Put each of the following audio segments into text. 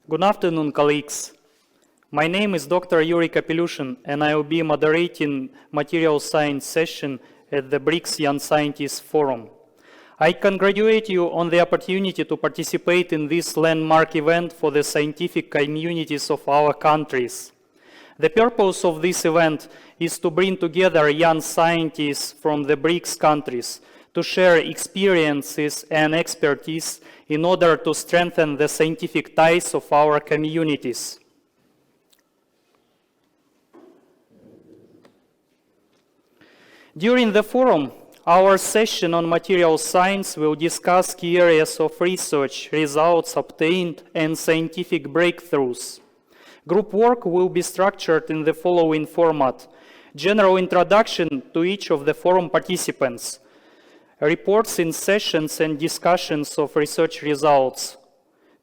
Good afternoon, colleagues. My name is Dr. Yuri Kapelyushin, and I will be moderating material science session at the BRICS Young Scientists Forum. I congratulate you on the opportunity to participate in this landmark event for the scientific communities of our countries. The purpose of this event is to bring together young scientists from the BRICS countries to share experiences and expertise in order to strengthen the scientific ties of our communities. During the forum, our session on material science will discuss key areas of research, results obtained, and scientific breakthroughs. Group work will be structured in the following format: general introduction to each of the forum participants, reports in sessions and discussions of research results,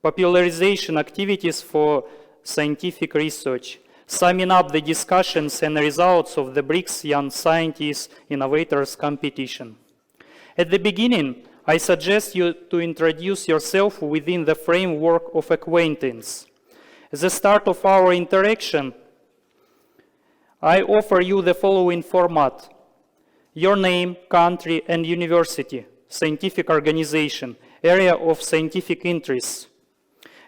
popularization activities for scientific research, summing up the discussions and results of the BRICS Young Scientists Innovators Competition. At the beginning, I suggest you to introduce yourself within the framework of acquaintance. At the start of our interaction, I offer you the following format: your name, country, and university, scientific organization, area of scientific interest.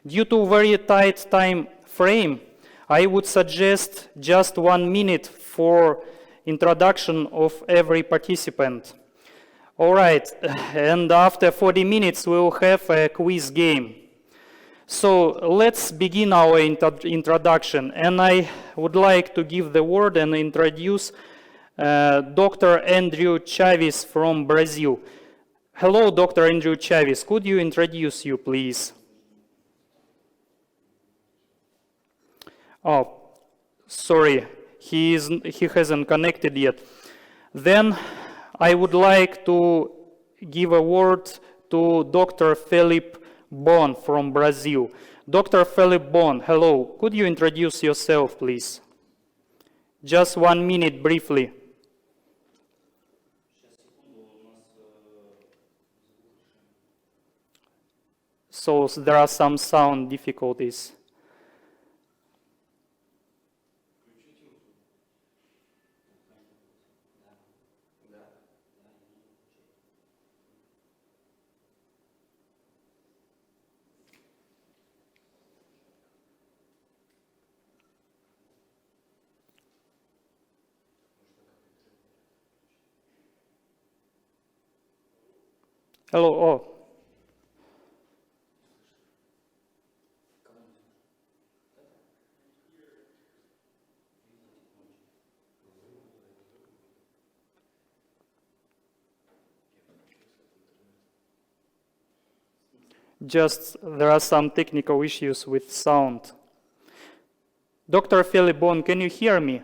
Due to very tight time frame, I would suggest just 1 minute for introduction of every participant. All right, and after 40 minutes, we'll have a quiz game. So let's begin our introduction, and I would like to give the word and introduce Dr. Andrew Chaves from Brazil. Hello, Dr. Andrew Chaves. Could you introduce you, please? Oh, sorry, he hasn't connected yet. Then I would like to give a word to Dr. Felipe Bon from Brazil. Dr. Felipe Bon, hello. Could you introduce yourself, please? Just 1 minute, briefly. So there are some sound difficulties. Hello, oh. Just there are some technical issues with sound. Dr. Felipe Bon, can you hear me?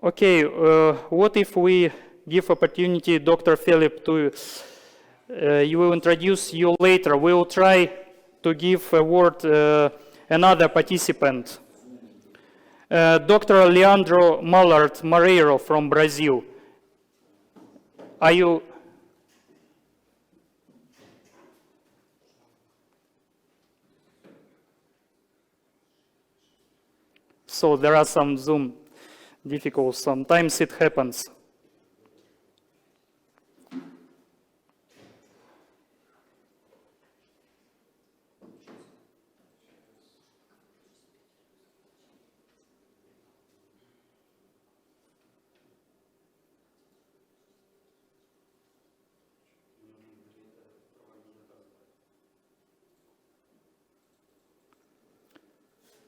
Okay, what if we give opportunity Dr. Philip to, you will introduce you later. We will try to give a word another participant. Dr. Leandro Mallard Moreiro from Brazil. Are you? So there are some Zoom difficult. Sometimes it happens.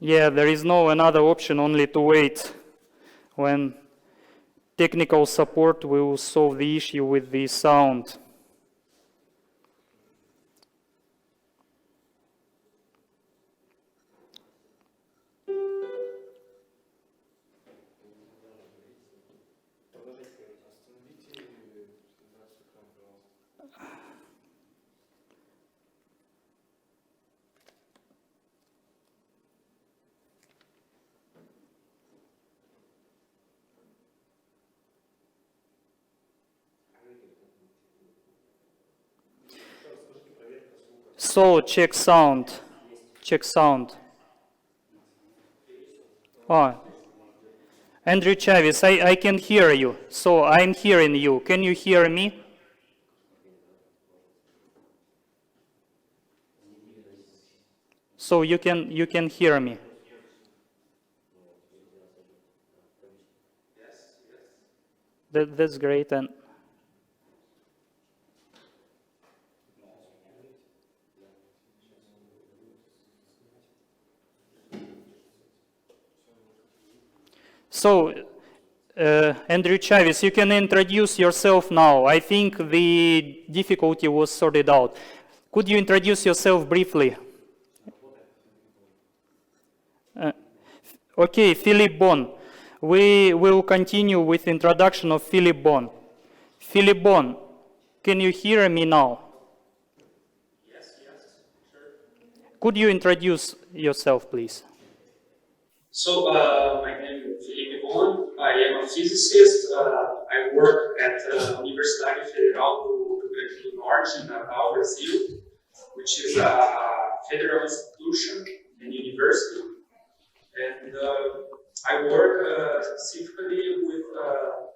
Yeah, there is no another option, only to wait when technical support will solve the issue with the sound. So, check sound. Check sound. Oh, Andrew Chavez, I can hear you. So, I'm hearing you. Can you hear me? So, you can hear me. That's great. And so, Andrew Chavez, you can introduce yourself now. I think the difficulty was sorted out. Could you introduce yourself briefly? Okay, Philip Bon. We will continue with introduction of Philip Bon. Philip Bon, can you hear me now? Yes, sure. Could you introduce yourself, please? So, my name is Felipe Bon. I am a physicist. I work at Universidade Federal do Rio Grande do Norte, in Natal, Brazil, which is a federal institution and university. And I work specifically with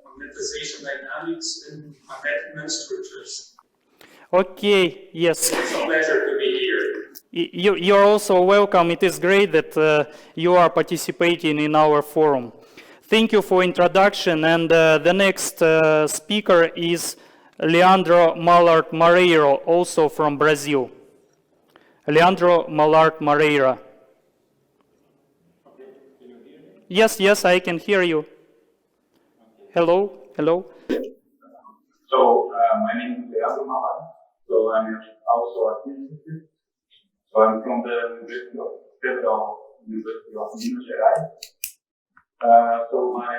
magnetization dynamics and magnetic nanostructures. Okay, yes. It's a pleasure to be here. You're also welcome. It is great that you are participating in our forum. Thank you for introduction. And the next speaker is Leandro Mallard Mareiro, also from Brazil. Leandro Mallard Mareira. Yes, I can hear you. Hello. So, my name is Leandro Mallard. So, I'm also a physicist. So, I'm from the Federal University of Minas Gerais. So, my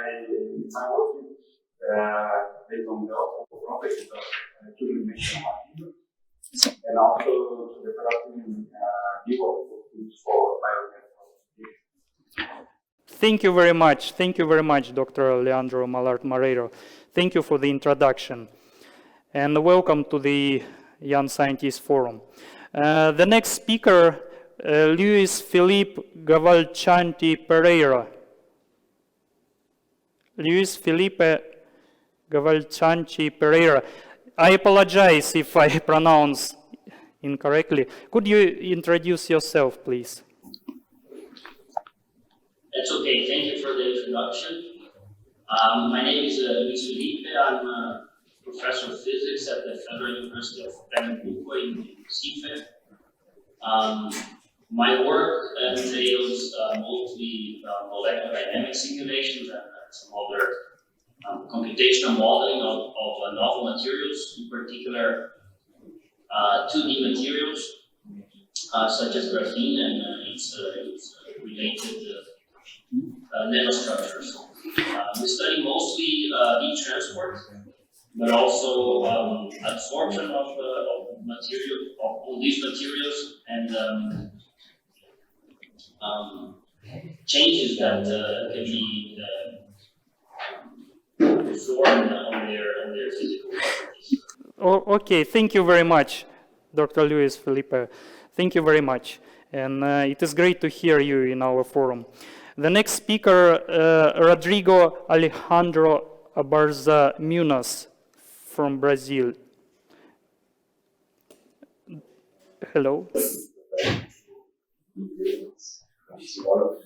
work is based on the properties of two-dimensional materials and also developing new tools for biomedical. Thank you very much. Thank you very much, Dr. Leandro Mallard Mareiro. Thank you for the introduction. And welcome to the Young Scientist Forum. The next speaker, Luis Felipe Gavalchanti Pereira. Luis Felipe Gavalchanti Pereira. I apologize if I pronounce incorrectly. Could you introduce yourself, please? That's okay. Thank you for the introduction. My name is Luis Felipe. I'm a professor of physics at the Federal University of Pernambuco in Recife. My work entails mostly molecular dynamic simulations and some other computational modeling of novel materials, in particular 2D materials such as graphene and its related nanostructures. We study mostly heat transport, but also absorption of material of these materials and changes that can be performed on their physical properties. Okay, thank you very much, Dr. Luis Felipe. Thank you very much. And it is great to hear you in our forum. The next speaker, Rodrigo Alejandro Abarza Munoz from Brazil. Hello. My name is Ural.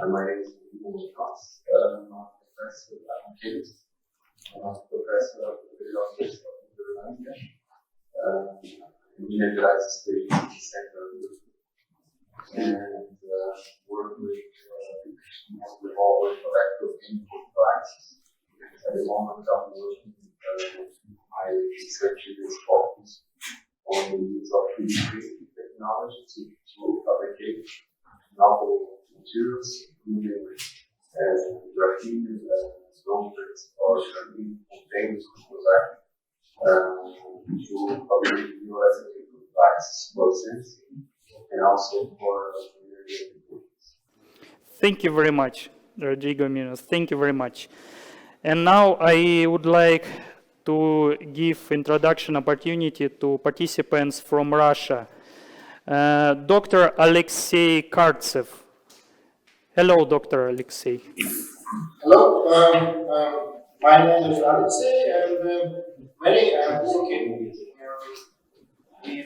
I'm a professor of physics. I'm a professor of the University of Ural in the United States Center. and work with mostly all with electrical input devices. At the moment, I'm working my research is focused on the use of 3D technology to fabricate novel materials, including graphene, concrete, or graphene containers composite, to fabricate new electrical devices for sensing and also for Thank you very much, Rodrigo Minos. Thank you very much. And now I would like to give introduction opportunity to participants from Russia. Dr. Alexei Kartsev. Hello, Dr. Alexei. Hello, my name is Alexei, and I'm working in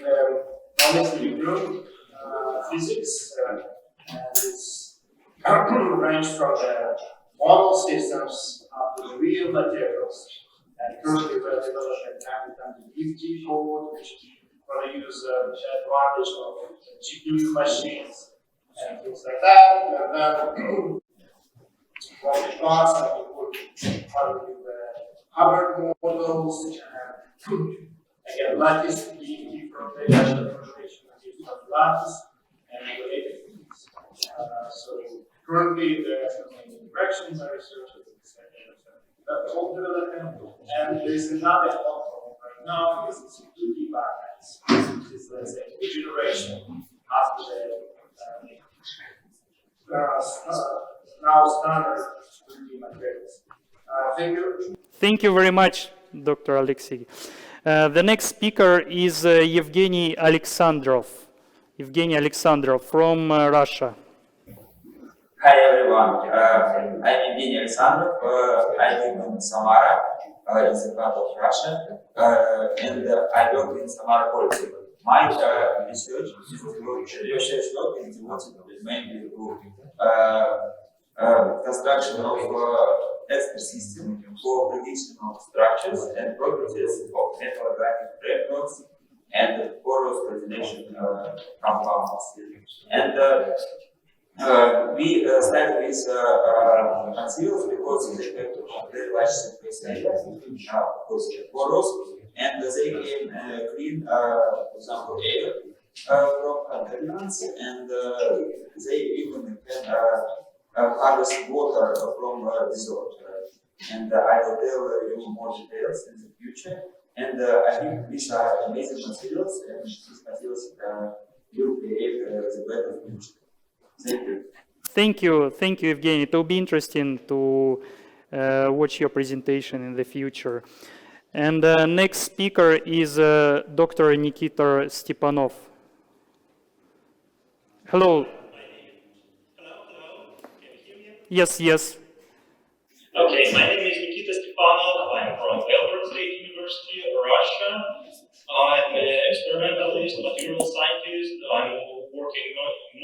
molecular group physics, and it's range from the model systems up to the real materials. And currently we're developing anti-50 code, which going to use advantage of GPU machines and things like that. And then from the class, I will put part of the Hubbard models, and again, lattice being from the information of lattice and related things. So currently, the main directions are research that whole development, and there is another platform right now. This is 2D backends, which is, let's say, a generation after the now standard 3D materials. Thank you. Thank you very much, Dr. Alexei. The next speaker is Evgeny Alexandrov. Evgeny Alexandrov from Russia. Hi everyone, I'm Evgeny Alexandrov. I live in Samara, in the part of Russia, and I work in Samara Polytechnic. My research work is devoted mainly to construction of expert system for prediction of structures and properties of metal organic frameworks and porous coordination compounds. And we started with materials because they have very large surface area, because they're porous, and they can clean, for example, air from contaminants, and they even can harvest water from dissolved. And I will tell you more details in the future. And I think these are amazing materials, and these materials will create the better future. Thank you. Thank you, Evgeny. It will be interesting to watch your presentation in the future. And next speaker is Dr. Nikita Stepanov. Hello. Hello. Can you hear me? Yes. Okay, my name is Nikita Stepanov. I'm from Belgrade State University, Russia. I'm an experimentalist, material scientist. I'm working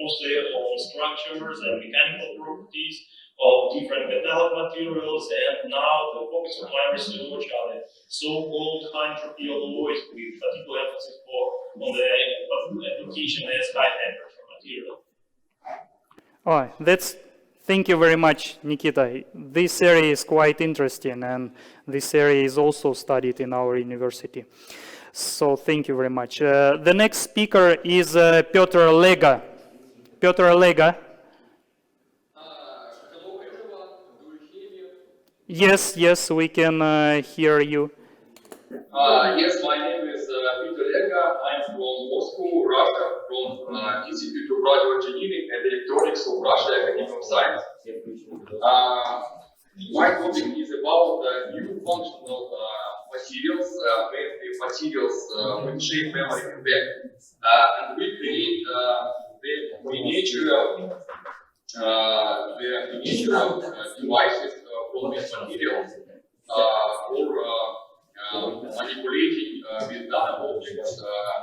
mostly on structures and mechanical properties of different metallic materials, and now the focus of my research are the so-called high-entropy alloys, with particular emphasis on the application as high-temperature material. Thank you very much, Nikita. This area is quite interesting, and this area is also studied in our university. So thank you very much. The next speaker is Piotr Lega. Piotr Lega. Hello everyone, do you hear me? Yes, we can hear you. Yes, my name is Peter Lega. I'm from Moscow, Russia, from Institute of Radioengineering and Electronics of Russia Academy of Science. My topic is about new functional materials, mainly materials with shape, memory, and back. And we create the miniature devices from these materials for manipulating with data objects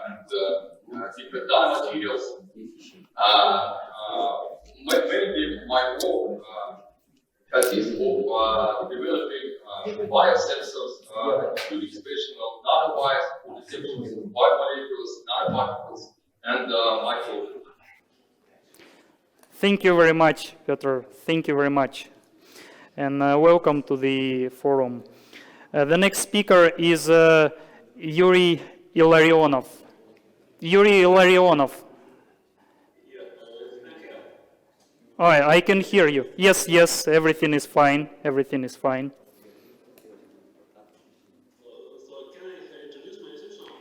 and different data materials. Mainly my work consists of developing biosensors, including special nanowires for detection of biomolecules, nanoparticles, and micro. Thank you very much, Piotr. Thank you very much. And welcome to the forum. The next speaker is Yuri Illarionov. Yuri Illarionov. Oh, I can hear you. Yes, yes, everything is fine. Everything is fine.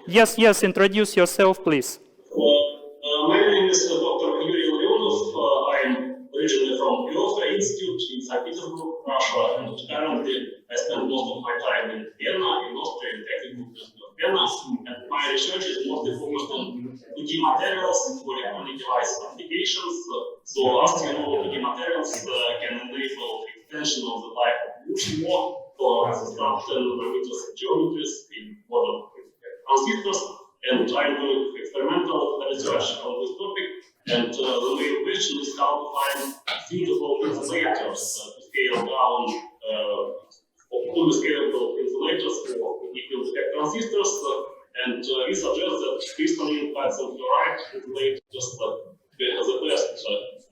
Yes, yes, introduce yourself, please. My name is Dr. Yuri Leonov. I'm originally from Ural Institute in St. Petersburg, Russia, and currently I spend most of my time in Vienna, in Austria, in Technical University of Vienna, and my research is mostly focused on 2D materials for electronic device applications. So as you know, 2D materials can enable extension of the type of evolution mode for certain parameters geometries in modern transistors. And I'm doing experimental research on this topic, and the main question is how to find suitable insulators to scale down, fully scalable insulators for equal effect transistors, and we suggest that crystalline calcium fluoride insulators the best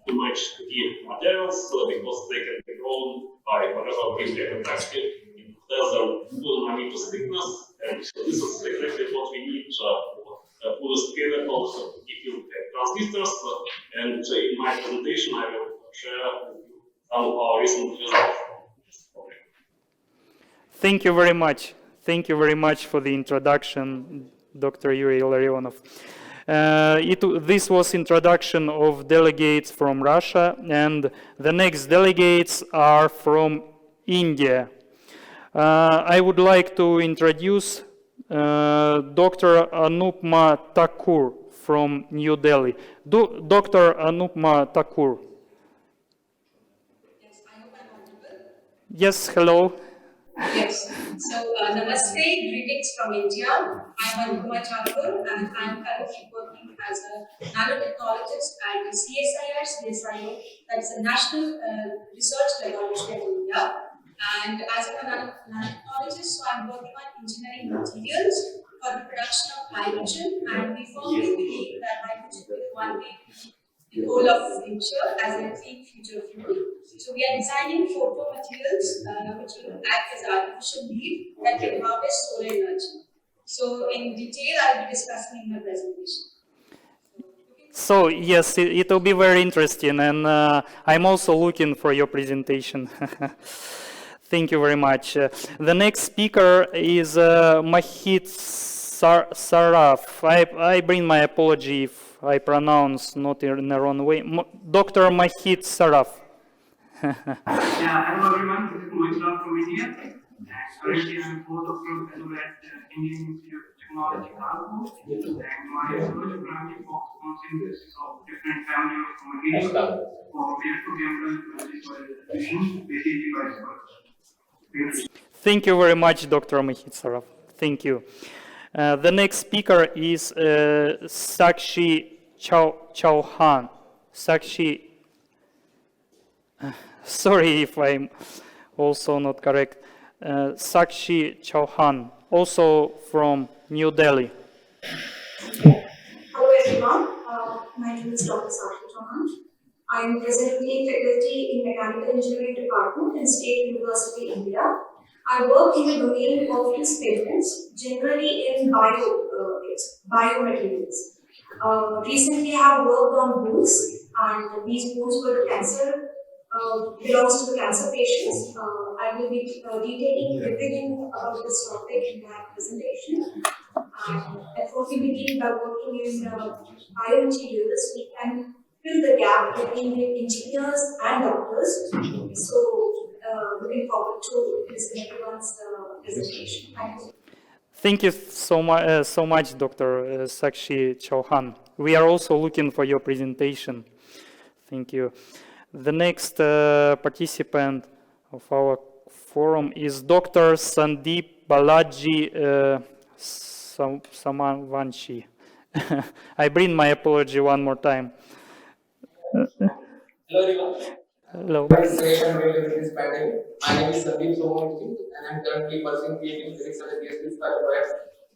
to match the materials because they can be grown by whatever crystal capacity in less than 2 nanometers thickness. And so this is exactly what we need for fully scalable equal transistors. And in my presentation, I will share with you some of our recent results. Thank you very much. Thank you very much for the introduction, Dr. Yuri Illarionov. This was introduction of delegates from Russia, and the next delegates are from India. I would like to introduce Dr. Anupma Thakur from New Delhi. Dr. Anupma Thakur. Yes, I hope I'm audible. Yes, hello. Yes. So, namaste, greetings from India. I'm Anupma Thakur, and I'm currently working as a nanotechnologist at the CSIR, that's a national research laboratory in India. And as a nanotechnologist, so I'm working on engineering materials for the production of hydrogen, and we firmly believe that hydrogen will one day be the goal of the future as a clean future fuel. So we are designing photo materials which will act as artificial leaf that can harvest solar energy. So in detail, I'll be discussing in my presentation. So yes, it will be very interesting, and I'm also looking for your presentation. Thank you very much. The next speaker is Mahit Saraf. I bring my apology if I pronounce not in the wrong way. Dr. Mahit Saraf. Yeah, hello everyone. This is Mohit Saraf from India. Currently, I'm postdoctoral fellow at Indian Institute of Technology, Kanpur, and my research primarily focuses on synthesis of different family of materials for electrochemical fusion, basically by storage. Thank you very much, Dr. Mahit Saraf. Thank you. The next speaker is Sakshi Chauhan. Sakshi, sorry if I'm also not correct. Sakshi Chauhan, also from New Delhi. Hello everyone, my name is Dr. Sakshi Chauhan. I am presently faculty in Mechanical Engineering Department in State University, India. I work in the domain of experiments, generally in biomaterials. Recently, I have worked on wounds, and these wounds were cancer, belongs to the cancer patients. I will be detailing everything about this topic in my presentation. And therefore, we begin by working in biomaterials. We can fill the gap between the engineers and doctors. So, looking forward to listening to everyone's presentation. Thank you. Thank you so much, Dr. Sakshi Chauhan. We are also looking for your presentation. Thank you. The next participant of our forum is Dr. Sandeep Balaji Samavanshi. I bring my apology one more time. Hello everyone. Hello. Participation related to this pandemic. My name is Sandeep Somavanshi, and I am currently pursuing PhD in physics and PhD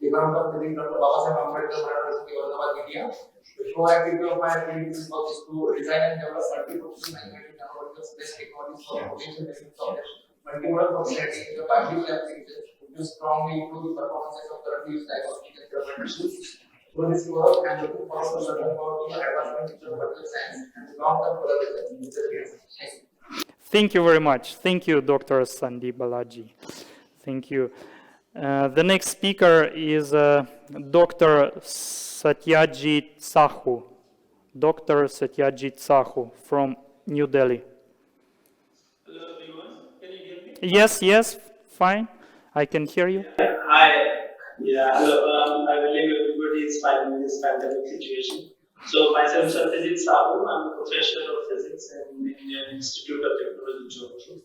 Development of Physics, Dr. Babasaheb Ambedkar University, Aurangabad, India. The core activity of my activities work is to design and develop multi-purpose manufacturing nanoparticles based technologies for potential machines of multimodal functionality in the particle applications, which will strongly improve the performances of currently used diagnostic and thermal machines. Through this work, I am looking forward to learning about the advancement in particle science and long-term collaboration with the field. Thank you. Thank you very much. Thank you, Dr. Sandeep Balaji. Thank you. The next speaker is Dr. Satyajit Sahu. Dr. Satyajit Sahu from New Delhi. Hello everyone, can you hear me? Yes, fine. I can hear you. Hi. Yeah, hello. I believe everybody is fine in this pandemic situation. So myself, Satyajit Sahu, I'm a professor of physics in the Indian Institute of Technology, Jodhpur.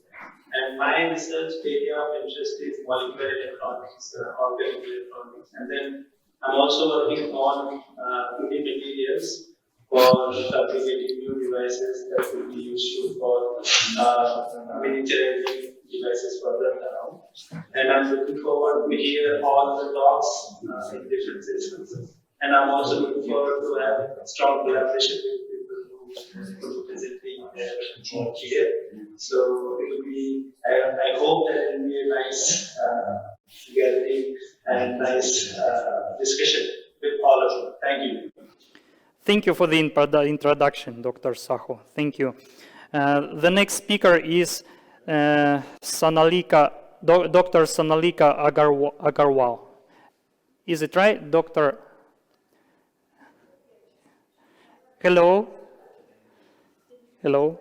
And my research area of interest is molecular electronics, organic electronics. And then I'm also working on 3D materials for fabricating new devices that will be useful for miniaturizing devices further around. And I'm looking forward to hear all the talks in different sessions. And I'm also looking forward to have strong collaboration with people who will be visiting their here. So it will be, I hope that it will be a nice gathering and nice discussion with all of you. Thank you. Thank you for the introduction, Dr. Sahu. Thank you. The next speaker is Sonalika, Dr. Sonalika Agarwal. Is it right, Dr.? Hello? Hello?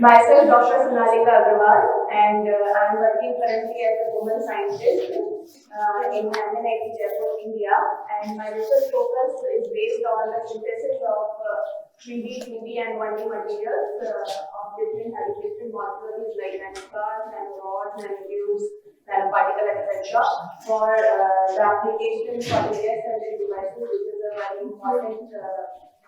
Myself, Dr. Sonalika Agarwal, and I am working currently as a woman scientist in IIT Jaipur, India. And my research focus is based on the synthesis of 3D, 2D, and 1D materials of different fabrication molecules like nanocars, nanorods, nanotubes, nanoparticles, etc. for the application for the air sensitive devices, which is a very important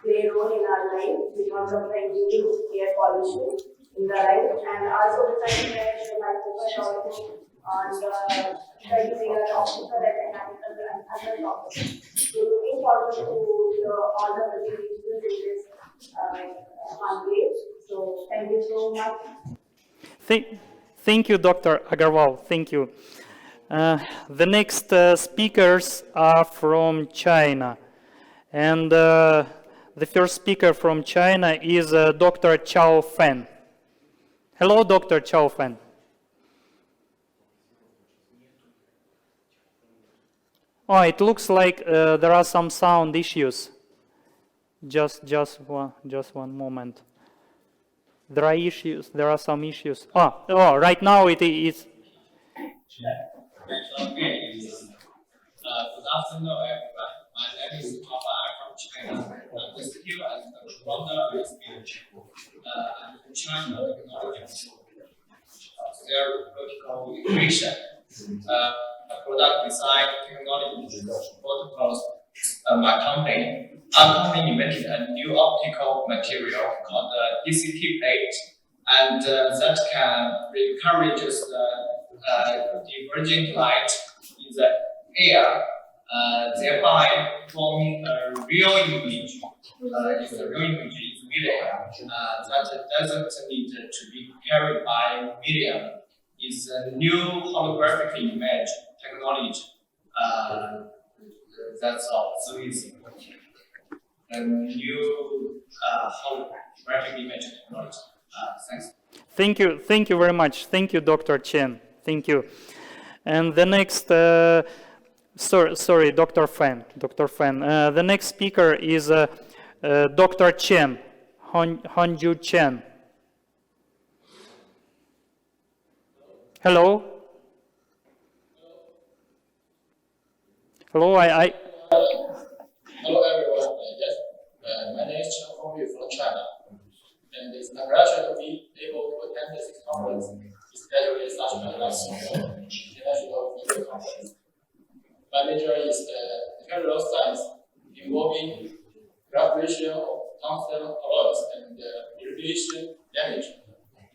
play role in our life because of the induced air pollution in the life. And also besides that, my focus also on the nuclear, optical, and mechanical and other topics. So looking forward to all the presentations in this conclave. So thank you so much. Thank you, Dr. Agarwal. Thank you. The next speakers are from China. And the first speaker from China is Dr. Chao Fan. Hello, Dr. Chao Fan. Oh, it looks like there are some sound issues. Just one moment. There are issues. There are some issues. Oh, right now it is. Okay. Good afternoon, everyone. My name is Papa. I'm from China. I'm the skill and the founder of this village. I'm in China technology. Theoretical equation, product design, technology, protocols. My company invented a new optical material called the DCT plate, and that can encourage the divergent light in the air, thereby forming a real image. If the real image is medium, that doesn't need to be carried by medium. It's a new holographic image technology. That's all. So it's a new holographic image technology. Thanks. Thank you very much. Thank you, Dr. Chen. Thank you. And the next, sorry, Dr. Fan. Dr. Fan. The next speaker is Dr. Chen, Honju Chen. Hello. Hello, Hello everyone. Yes, my name is Chen Hongyu from China, and it's a pleasure to be able to attend this conference, especially such a international video conference. My major is material science, involving preparation of tungsten alloys and irradiation damage.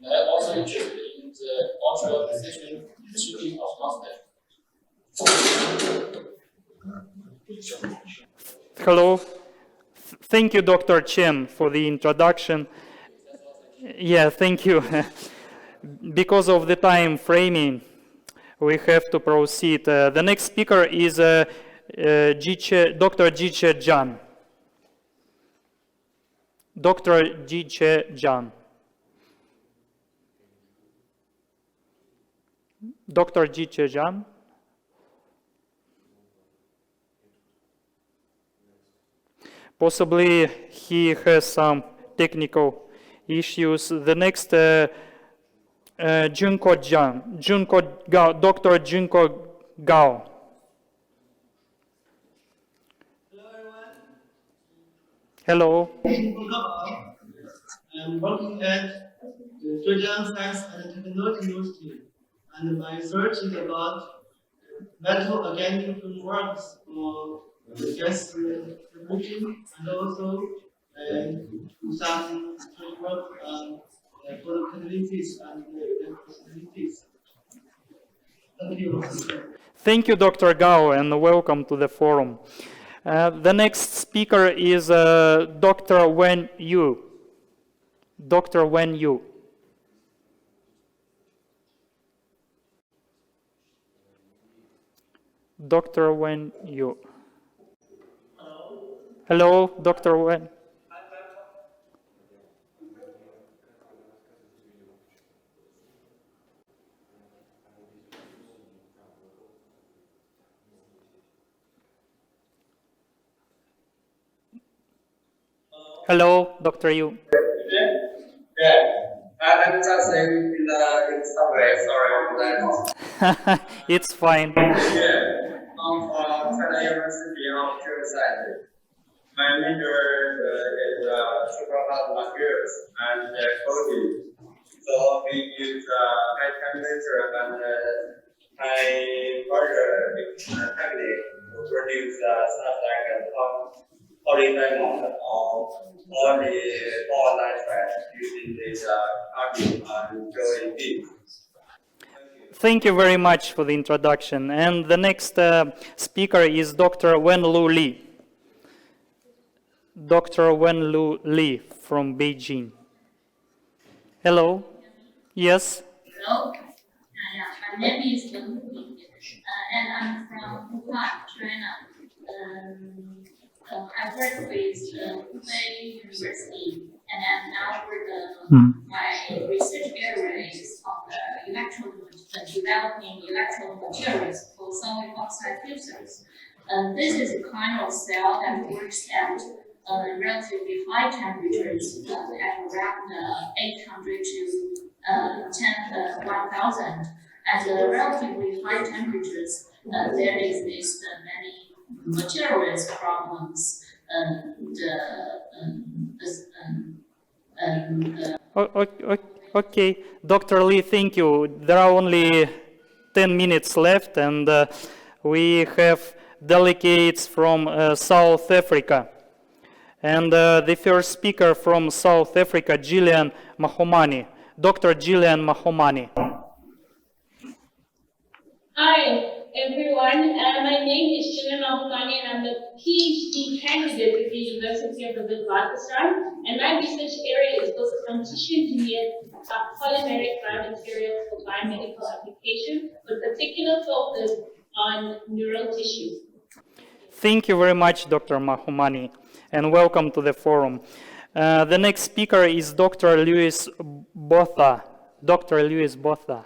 And I'm also interested in the ultra precision shooting of tungsten. Hello. Thank you, Dr. Chen, for the introduction. Yeah, thank you. Because of the time framing, we have to proceed. The next speaker is Dr. Jiche Jan. Dr. Jiche Jan. Dr. Jiche Jan. Possibly he has some technical issues. The next, Junko Gao, Dr. Junko Gao. Hello. I'm working at the Zhejiang Science and Technology University, and my research is about metal organic frameworks for the gas production and also some framework for the catalysis and electrolysis. Thank you. Thank you, Dr. Gao, and welcome to the forum. The next speaker is Dr. Wen Yu. Dr. Wen Yu. Dr. Wen Yu. Hello, Dr. Wen. Hello, Dr. Yu. Yeah. I'm just saying in some way, sorry for that. It's fine. Yeah. China University of Geoscience. My major is superhot materials and coating. So we use high temperature and high pressure technique to produce stuff like polydiamond or polynitride using this carbon and drawing beams. Thank you very much for the introduction. And the next speaker is Dr. Wenlu Li. Dr. Wenlu Li from Beijing. Hello. Yes. Hello. My name is Wenlu Li, and I'm from Wuhan, China. I work with Hubei University, and I'm now my research area is on developing electrode materials for solid oxide filters. This is a kind of cell that works at relatively high temperatures, at around 800 to 1000. At relatively high temperatures, there exist many materials problems. Okay, Dr. Lee, thank you. There are only 10 minutes left, and we have delegates from South Africa. And the first speaker from South Africa, Gillian Mahomani. Dr. Gillian Mahomani. Hi, everyone. My name is Gillian Mahomani, and I'm a PhD candidate at the University of the Witwatersrand. And my research area is focused on tissue-engineered polymeric biomaterials for biomedical application, with particular focus on neural tissue. Thank you very much, Dr. Mahomani, and welcome to the forum. The next speaker is Dr. Louis Botha. Dr. Louis Botha.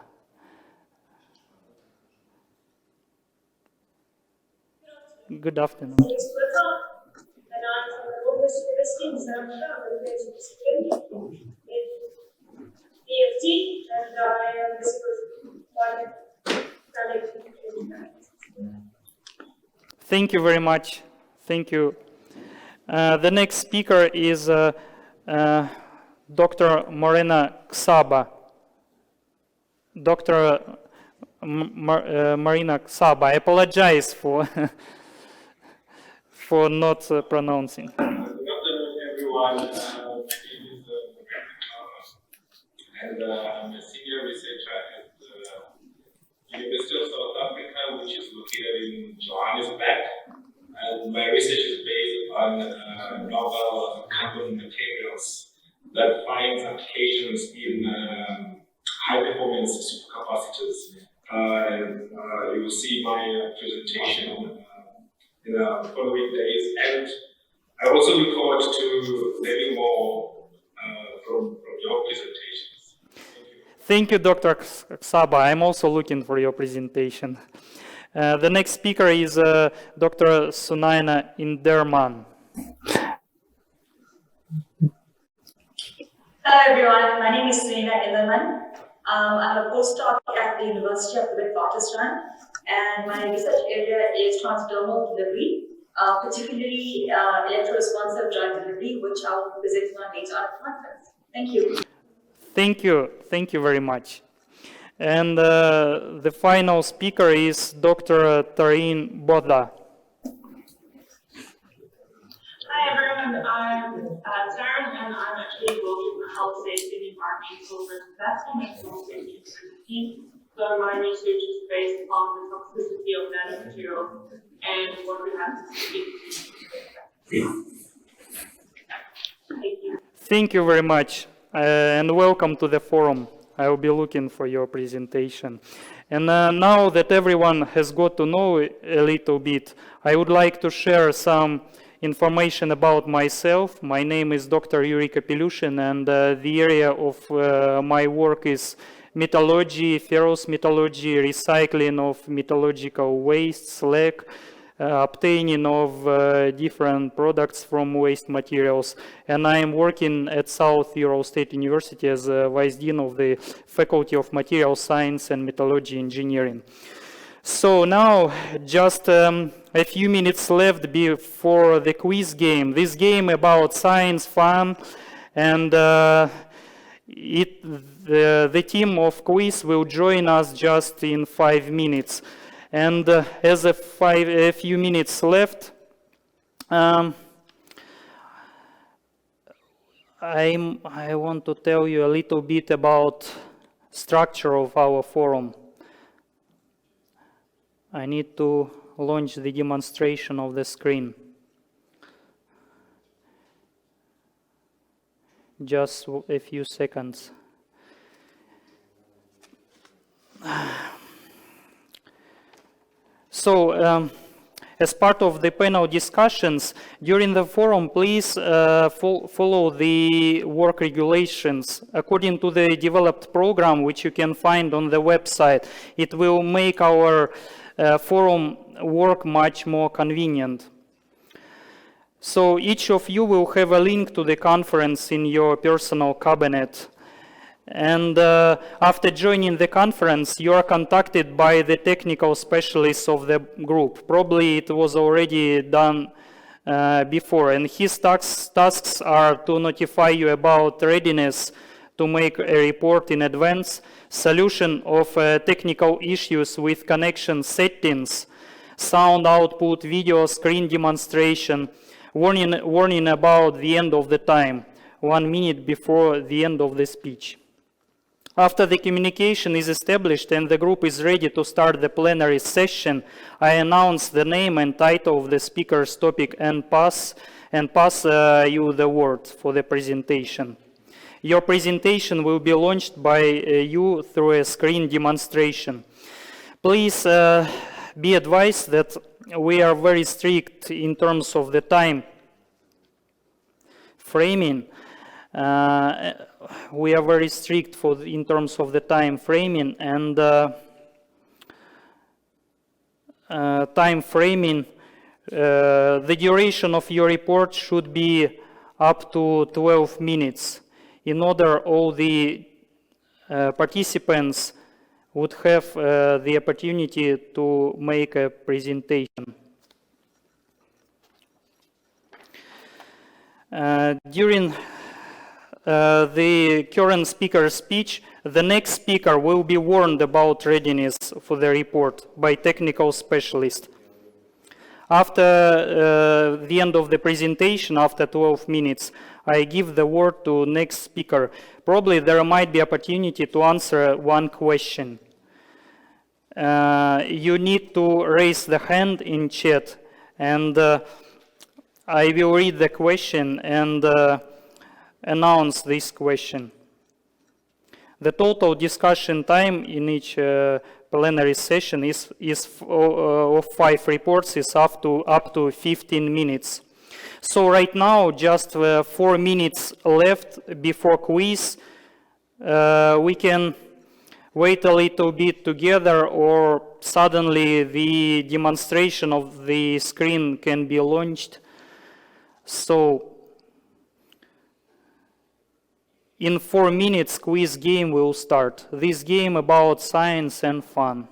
Good afternoon. And I'm from the Northwest University in Zambia. I'm a discipline in EFT, and I am Thank you very much. Thank you. The next speaker is Dr. Morena Xaba. Dr. Marina Xaba. I apologize for for not pronouncing. Good afternoon, everyone. My name is and I'm a senior researcher at the University of South Africa which is located in Johannesburg. And my research is based on novel carbon materials that finds applications in high-performance supercapacitors. You will see my presentation in the following days, and I also look forward to learning more from your presentations. Thank you, Dr. Saba. I'm also looking for your presentation. The next speaker is Dr. Sunaina Inderman. Hello everyone, my name is Sunaina Inderman. I'm a postdoc at the University of Witwatersrand, and my research area is transdermal delivery, particularly electroresponsive drug delivery, which I will be presenting on later at the conference. Thank you. Thank you very much. And the final speaker is Dr. Tareen Bodha. Hi everyone, I'm Taryn, and I'm actually working for health safety and environmental risk assessment at Rural Safety University. So my research is based on the toxicity of nanomaterials and what we have to see. Thank you. Thank you very much, and welcome to the forum. I will be looking for your presentation. And now that everyone has got to know a little bit, I would like to share some information about myself. My name is Dr. Yuri Kapelushin, and the area of my work is metallurgy, ferrous metallurgy, recycling of metallurgical waste, slag, obtaining of different products from waste materials. And I am working at South Ural State University as Vice Dean of the Faculty of Material Science and Metallurgy Engineering. So now, just a few minutes left before the quiz game. This game about science, fun, and the team of quiz will join us just in 5 minutes. And as a few minutes left, I want to tell you a little bit about structure of our forum. I need to launch the demonstration of the screen. Just a few seconds. So, as part of the panel discussions, during the forum, please follow the work regulations. According to the developed program, which you can find on the website, it will make our forum work much more convenient. So each of you will have a link to the conference in your personal cabinet. And after joining the conference, you are contacted by the technical specialists of the group. Probably it was already done before. And his tasks are to notify you about readiness to make a report in advance, solution of technical issues with connection settings, sound output, video screen demonstration, warning about the end of the time, 1 minute before the end of the speech. After the communication is established and the group is ready to start the plenary session, I announce the name and title of the speaker's topic and pass you the word for the presentation. Your presentation will be launched by you through a screen demonstration. Please be advised that we are very strict in terms of the time framing. We are very strict in terms of the time framing, and the duration of your report should be up to 12 minutes. In order all the participants would have the opportunity to make a presentation. During the current speaker's speech, the next speaker will be warned about readiness for the report by technical specialist. After the end of the presentation, after 12 minutes, I give the word to next speaker. Probably there might be opportunity to answer one question. you need to raise the hand in chat, and I will read the question and announce this question. The total discussion time in each plenary session is of 5 reports is up to 15 minutes. So right now, just 4 minutes left before quiz. We can wait a little bit together, or suddenly the demonstration of the screen can be launched. So in 4 minutes, quiz game will start. This game about science and fun.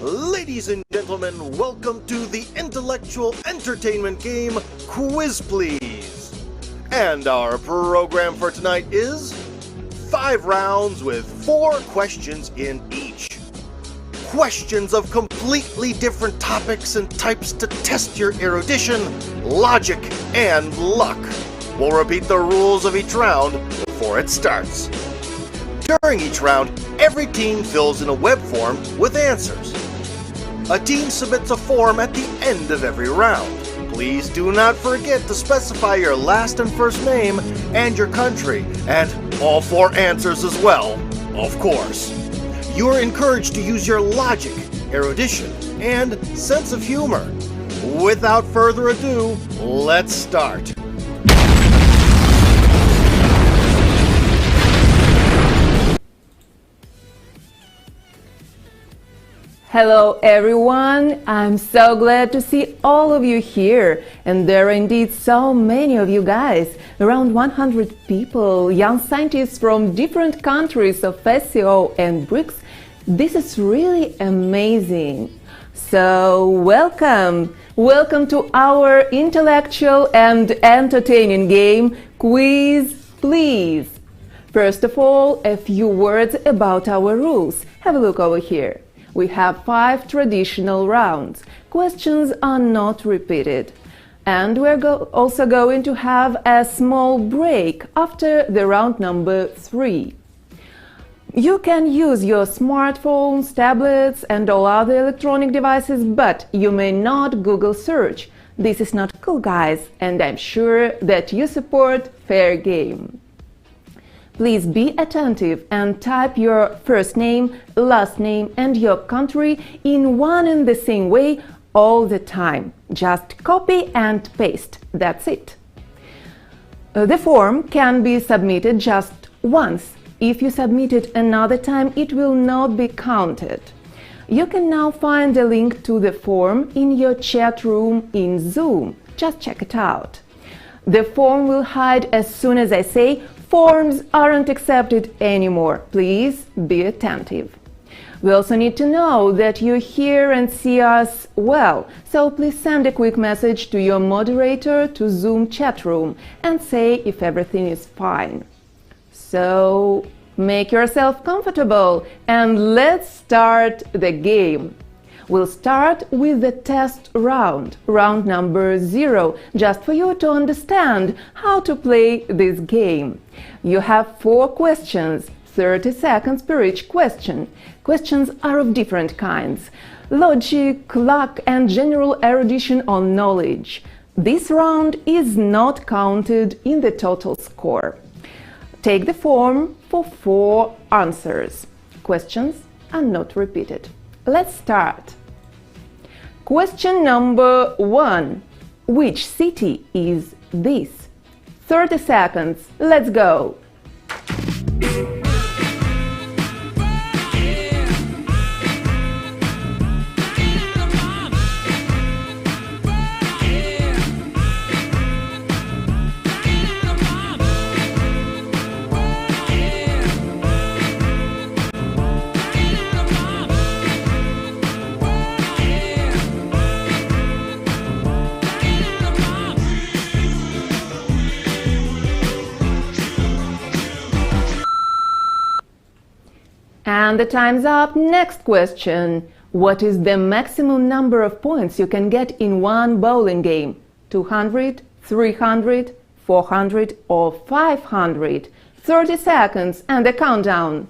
Ladies and gentlemen, welcome to the intellectual entertainment game Quiz Please. And our program for tonight is 5 rounds with 4 questions in each. Questions of completely different topics and types to test your erudition, logic, and luck. We'll repeat the rules of each round before it starts. During each round, every team fills in a web form with answers. A team submits a form at the end of every round. Please do not forget to specify your last and first name and your country, and all 4 answers as well, of course. You are encouraged to use your logic, erudition, and sense of humor. Without further ado, let's start. Hello everyone, I'm so glad to see all of you here, and there are indeed so many of you guys, around 100 people, young scientists from different countries of SCO and BRICS. This is really amazing. So welcome to our intellectual and entertaining game Quiz Please. First of all, a few words about our rules. Have a look over here. We have 5 traditional rounds. Questions are not repeated. And we're also going to have a small break after the round number 3. You can use your smartphones, tablets, and all other electronic devices, but you may not Google search. This is not cool, guys, and I'm sure that you support fair game. Please be attentive and type your first name, last name, and your country in one and the same way all the time. Just copy and paste. That's it. The form can be submitted just once. If you submit it another time, it will not be counted. You can now find a link to the form in your chat room in Zoom. Just check it out. The form will hide as soon as I say forms aren't accepted anymore. Please be attentive. We also need to know that you hear and see us well, so please send a quick message to your moderator to Zoom chat room and say if everything is fine. So make yourself comfortable and let's start the game. We'll start with the test round, round number 0, just for you to understand how to play this game. You have 4 questions, 30 seconds per each question. Questions are of different kinds: logic, luck, and general erudition on knowledge. This round is not counted in the total score. Take the form for 4 answers. Questions are not repeated. Let's start. Question number 1. Which city is this? 30 seconds. Let's go. And the time's up. Next question. What is the maximum number of points you can get in one bowling game? 200, 300, 400 or 500? 30 seconds and the countdown.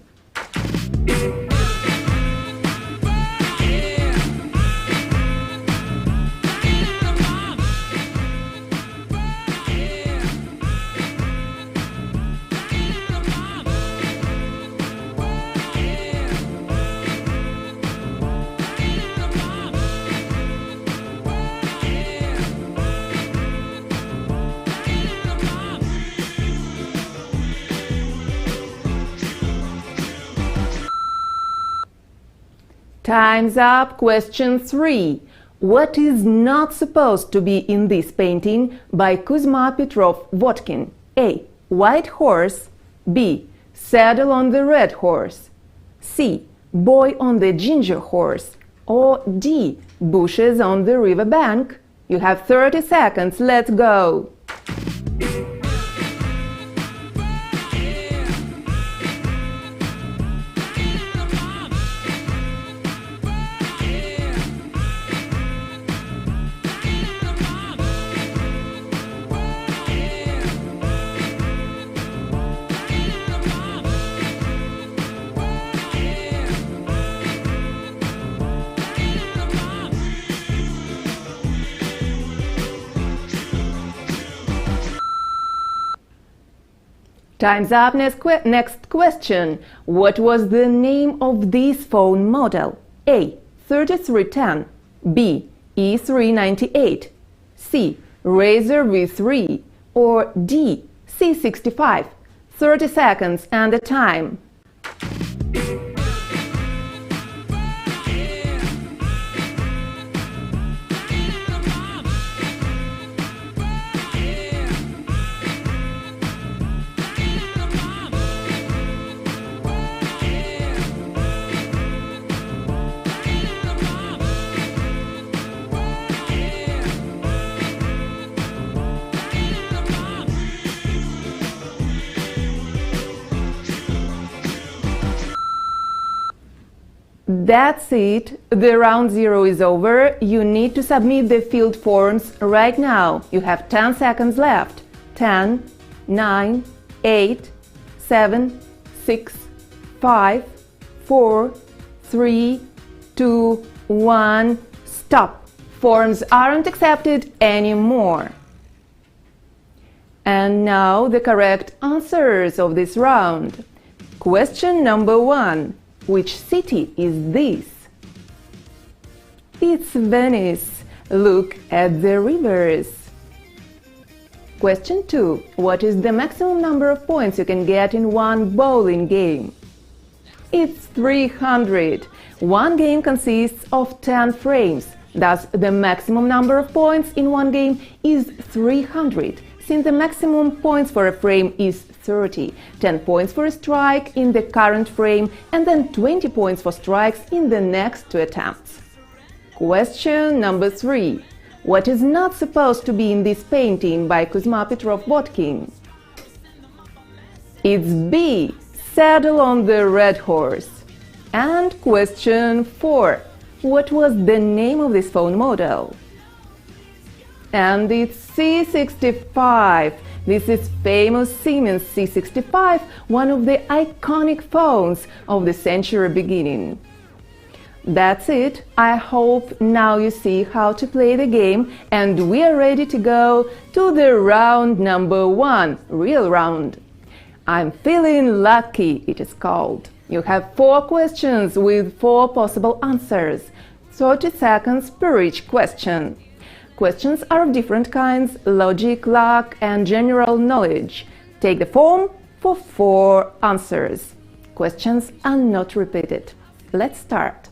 Time's up. Question 3. What is not supposed to be in this painting by Kuzma Petrov-Vodkin? A. White horse. B. Saddle on the red horse. C. Boy on the ginger horse. or D. Bushes on the riverbank? You have 30 seconds. Let's go! Time's up. Next question. What was the name of this phone model? A. 3310, B. E398, C. Razr V3, or D. C65? 30 seconds and the time. That's it. The round 0 is over. You need to submit the filled forms right now. You have 10 seconds left. 10, 9, 8, 7, 6, 5, 4, 3, 2, 1. Stop. Forms aren't accepted anymore. And now the correct answers of this round. Question number 1. Which city is this? It's Venice. Look at the rivers. Question 2. What is the maximum number of points you can get in one bowling game? It's 300. One game consists of 10 frames. Thus, the maximum number of points in one game is 300. Since the maximum points for a frame is 30, 10 points for a strike in the current frame and then 20 points for strikes in the next 2 attempts. Question number 3. What is not supposed to be in this painting by Kuzma Petrov-Botkin? It's B. Saddle on the red horse. And question 4. What was the name of this phone model? And it's C65. This is famous Siemens C65, one of the iconic phones of the century beginning. That's it. I hope now you see how to play the game and we are ready to go to the round number 1, real round. I'm feeling lucky, it is called. You have 4 questions with 4 possible answers, 30 seconds per each question. Questions are of different kinds: logic, luck, and general knowledge. Take the form for 4 answers. Questions are not repeated. Let's start.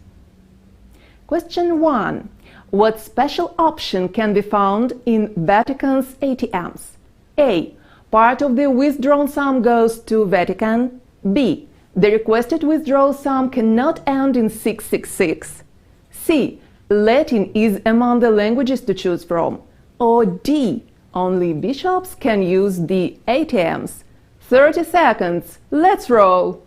Question 1. What special option can be found in Vatican's ATMs? A. Part of the withdrawn sum goes to Vatican. B. The requested withdrawal sum cannot end in 666. C. Latin is among the languages to choose from. Or D. Only bishops can use the ATMs. 30 seconds. Let's roll!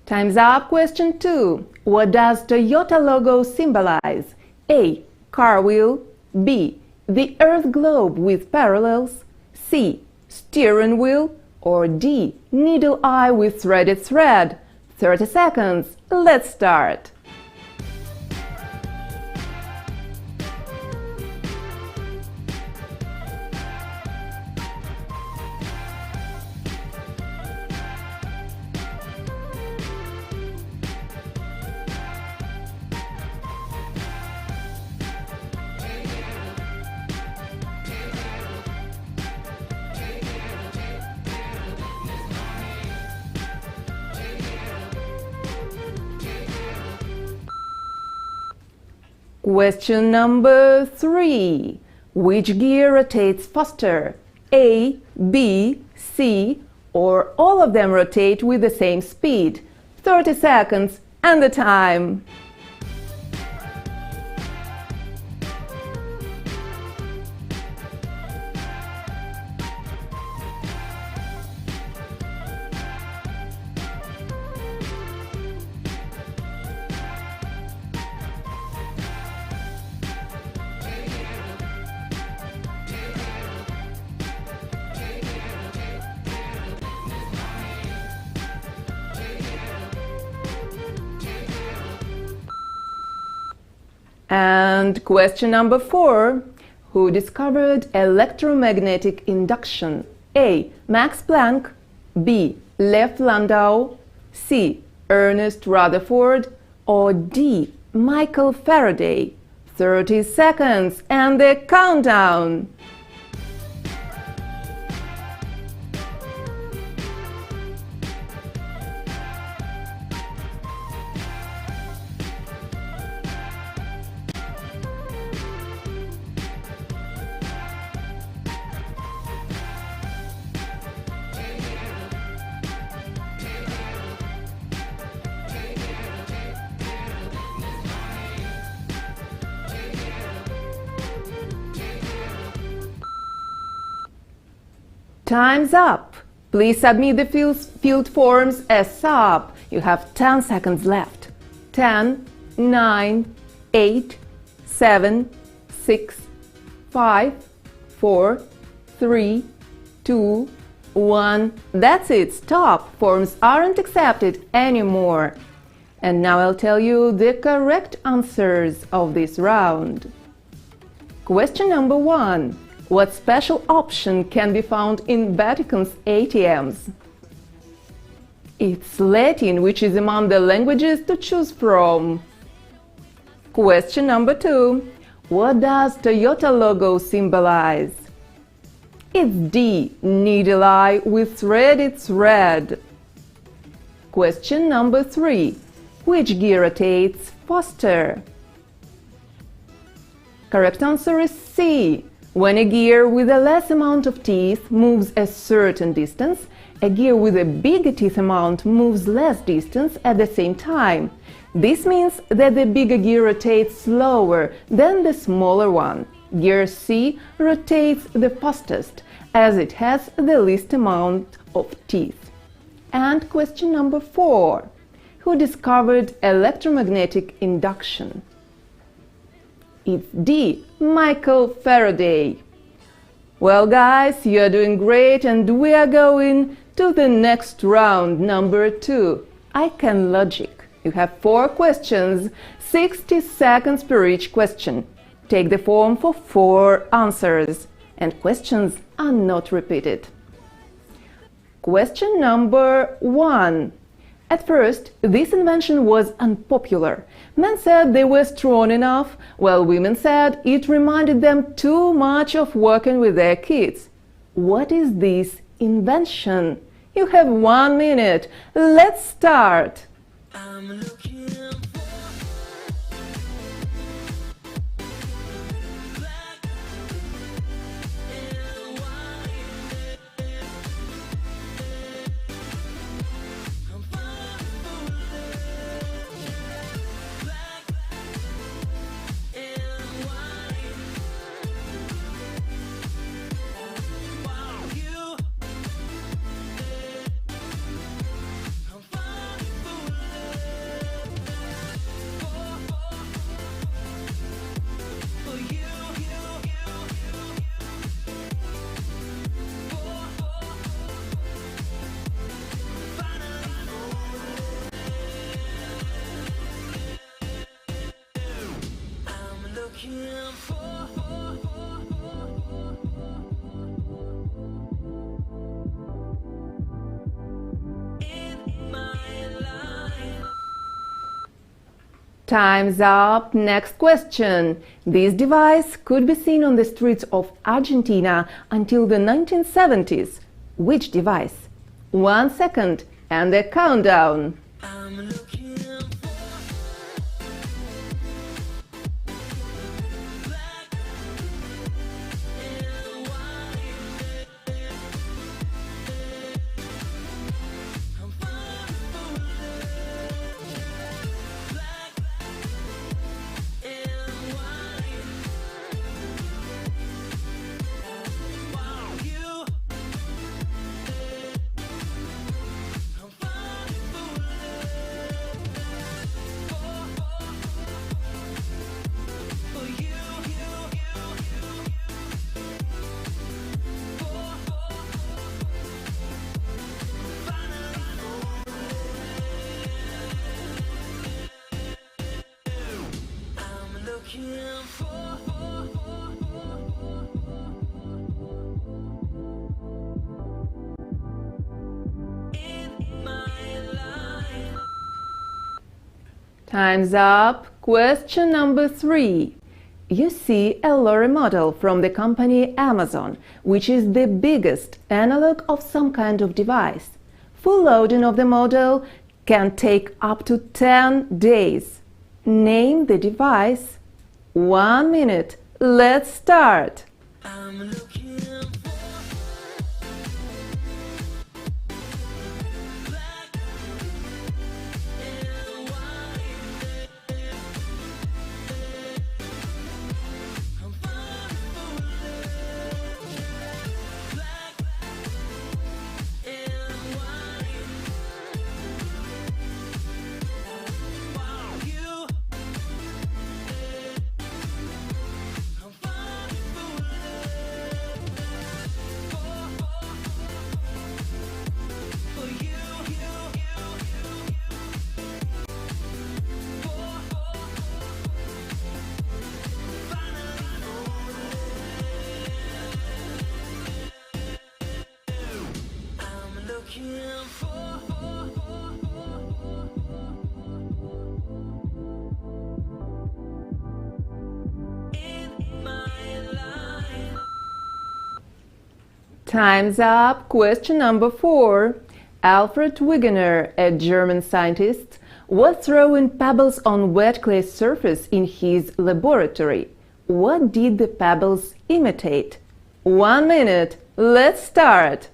Time's up. Question 2. What does Toyota logo symbolize? A. Car wheel. B. The Earth globe with parallels. C. Steering wheel. Or D. Needle eye with threaded thread. 30 seconds. Let's start. Question number 3. Which gear rotates faster? A, B, C, or all of them rotate with the same speed? 30 seconds and the time. And question number 4. Who discovered electromagnetic induction? A. Max Planck, B. Lev Landau, C. Ernest Rutherford, or D. Michael Faraday? 30 seconds and the countdown. Time's up. Please submit the field forms ASAP. You have 10 seconds left. 10, 9, 8, 7, 6, 5, 4, 3, 2, 1. That's it. Stop. Forms aren't accepted anymore. And now I'll tell you the correct answers of this round. Question number 1. What special option can be found in Vatican's ATMs? It's Latin, which is among the languages to choose from. Question number 2. What does Toyota logo symbolize? It's D, needle eye with thread, it's red. Question number 3. Which gear rotates faster? Correct answer is C. When a gear with a less amount of teeth moves a certain distance, a gear with a bigger teeth amount moves less distance at the same time. This means that the bigger gear rotates slower than the smaller one. Gear C rotates the fastest, as it has the least amount of teeth. And question number 4. Who discovered electromagnetic induction? It's D, Michael Faraday. Well guys, you're doing great and we are going to the next round, number 2. I Can Logic. You have 4 questions, 60 seconds per each question. Take the form for 4 answers, and questions are not repeated. Question number 1. At first, this invention was unpopular. Men said they were strong enough, while women said it reminded them too much of working with their kids. What is this invention? You have 1 minute. Let's start. Time's up. Next question. This device could be seen on the streets of Argentina until the 1970s. Which device? 1 second and the countdown. Time's up. Question number 3. You see a lorry model from the company Amazon, which is the biggest analog of some kind of device. Full loading of the model can take up to 10 days. Name the device. 1 minute. Let's start. Time's up. Question number 4. Alfred Wegener, a German scientist, was throwing pebbles on wet clay surface in his laboratory. What did the pebbles imitate? 1 minute. Let's start.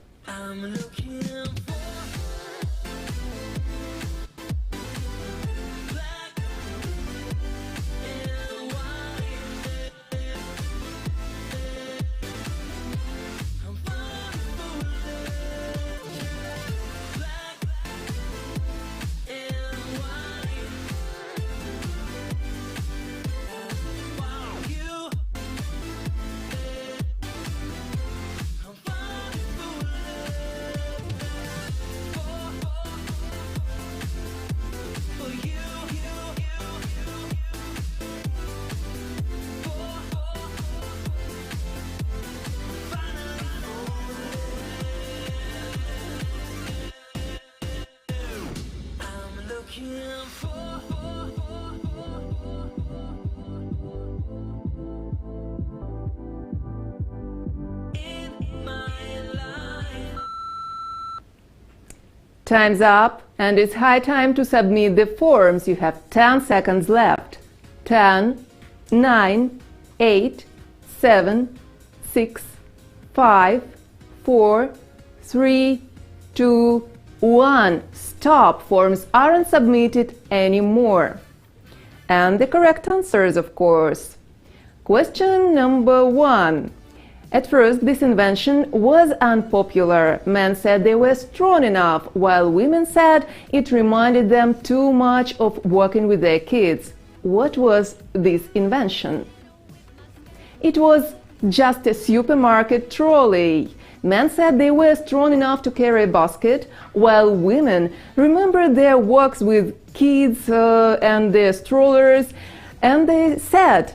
Time's up, and it's high time to submit the forms. You have 10 seconds left. 10, 9, 8, 7, 6, 5, 4, 3, 2, 1. Stop! Forms aren't submitted anymore. And the correct answers, of course. Question number 1. At first, this invention was unpopular. Men said they were strong enough, while women said it reminded them too much of working with their kids. What was this invention? It was just a supermarket trolley. Men said they were strong enough to carry a basket, while women remembered their works with kids and their strollers, and they said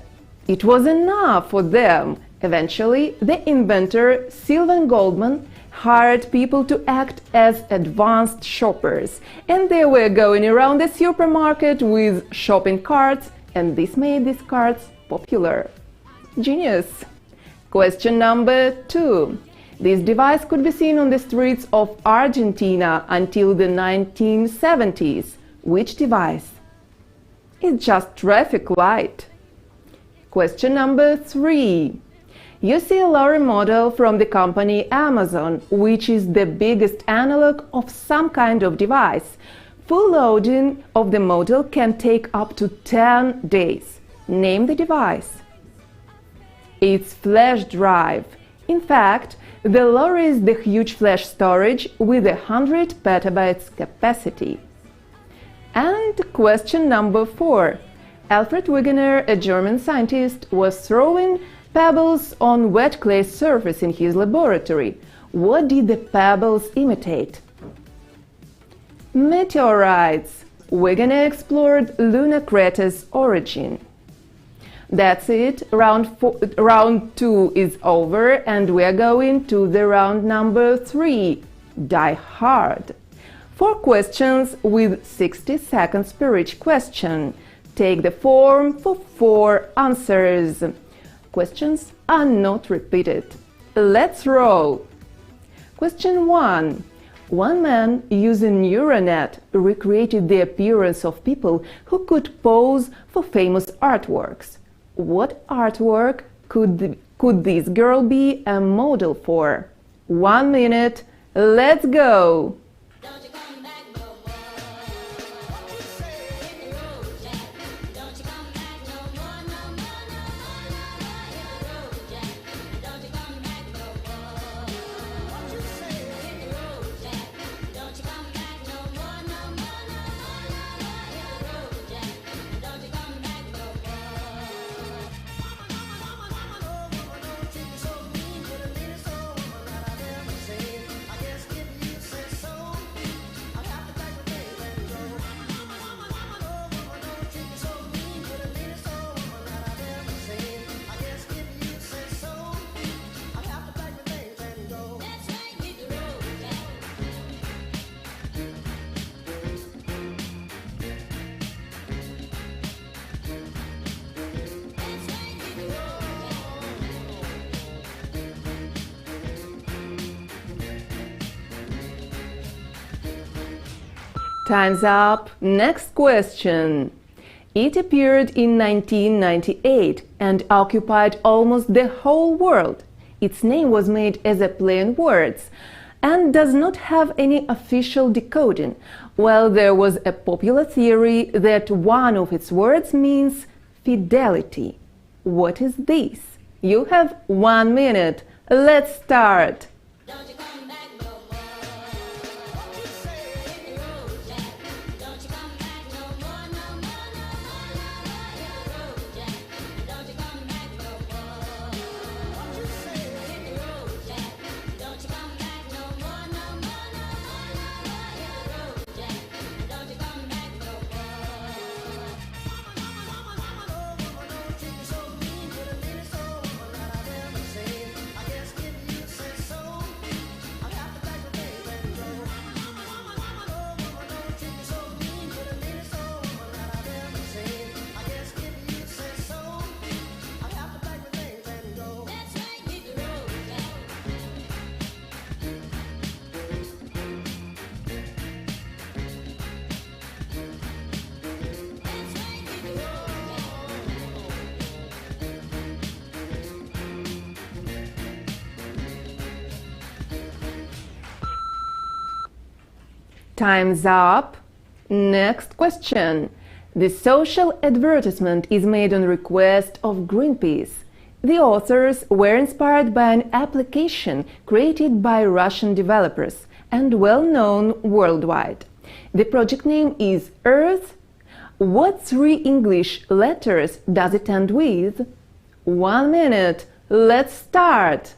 it was enough for them. Eventually, the inventor, Sylvan Goldman, hired people to act as advanced shoppers, and they were going around the supermarket with shopping carts, and this made these carts popular. Genius! Question number 2. This device could be seen on the streets of Argentina until the 1970s. Which device? It's just traffic light. Question number 3. You see a lorry model from the company Amazon, which is the biggest analog of some kind of device. Full loading of the model can take up to 10 days. Name the device. It's flash drive. In fact, the lorry is the huge flash storage with 100 petabytes capacity. And question number 4. Alfred Wegener, a German scientist, was throwing pebbles on wet clay surface in his laboratory. What did the pebbles imitate? Meteorites. Wegener explored lunar craters' origin. That's it. Round 2 is over, and we are going to the round number 3. Die hard. 4 questions with 60 seconds per each question. Take the form for 4 answers. Questions are not repeated. Let's roll! Question 1. One man using Neuronet recreated the appearance of people who could pose for famous artworks. What artwork could this girl be a model for? 1 minute, let's go! Time's up. Next question. It appeared in 1998 and occupied almost the whole world. Its name was made as a play on words and does not have any official decoding. Well, there was a popular theory that one of its words means fidelity. What is this? You have 1 minute. Let's start! Time's up. Next question. The social advertisement is made on request of Greenpeace. The authors were inspired by an application created by Russian developers and well known worldwide. The project name is Earth. What 3 English letters does it end with? 1 minute. Let's start!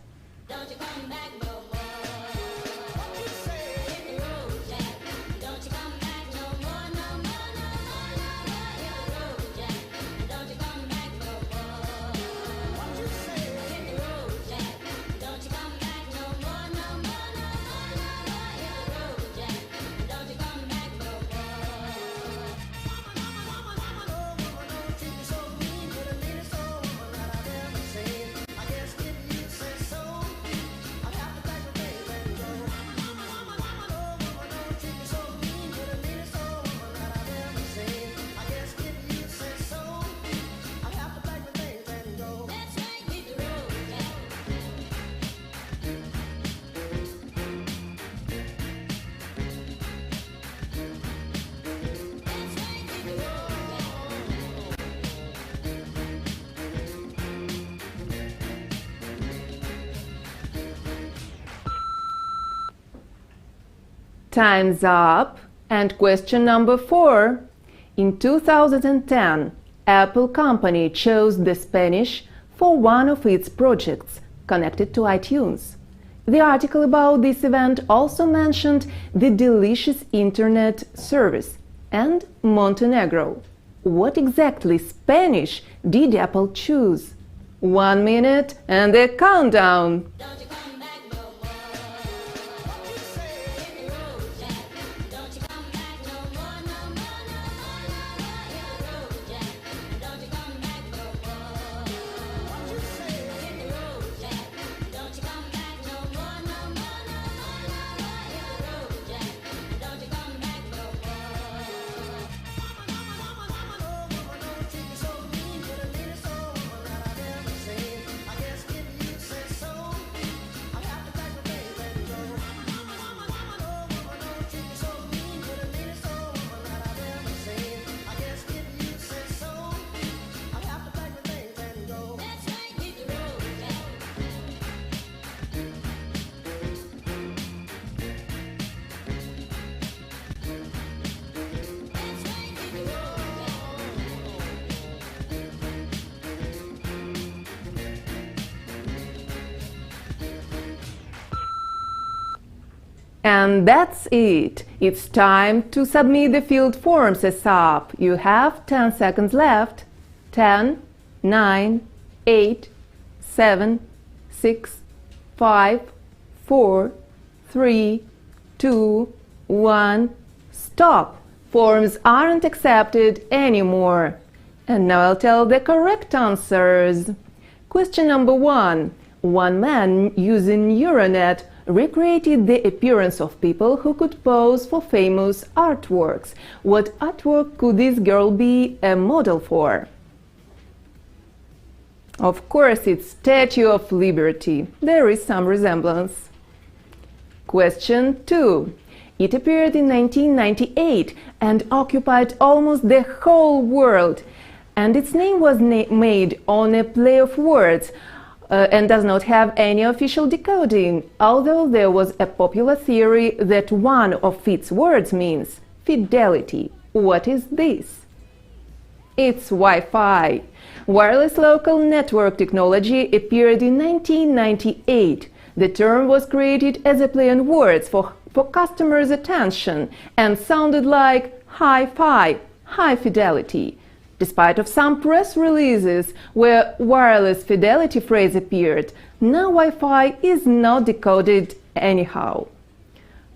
Time's up. And question number 4. In 2010, Apple company chose the Spanish for one of its projects connected to iTunes. The article about this event also mentioned the delicious internet service and Montenegro. What exactly Spanish did Apple choose? 1 minute and the countdown! And that's it. It's time to submit the filled forms ASAP. You have 10 seconds left. 10, 9, 8, 7, 6, 5, 4, 3, 2, 1. Stop! Forms aren't accepted anymore. And now I'll tell the correct answers. Question number 1. One man using Euronet recreated the appearance of people who could pose for famous artworks. What artwork could this girl be a model for? Of course, it's Statue of Liberty. There is some resemblance. Question 2. It appeared in 1998 and occupied almost the whole world. And its name was made on a play of words and does not have any official decoding, although there was a popular theory that one of its words means fidelity. What is this? It's Wi-Fi. Wireless local network technology appeared in 1998. The term was created as a play on words for customers' attention and sounded like hi-fi, high fidelity. Despite of some press releases where wireless fidelity phrase appeared, now Wi-Fi is not decoded anyhow.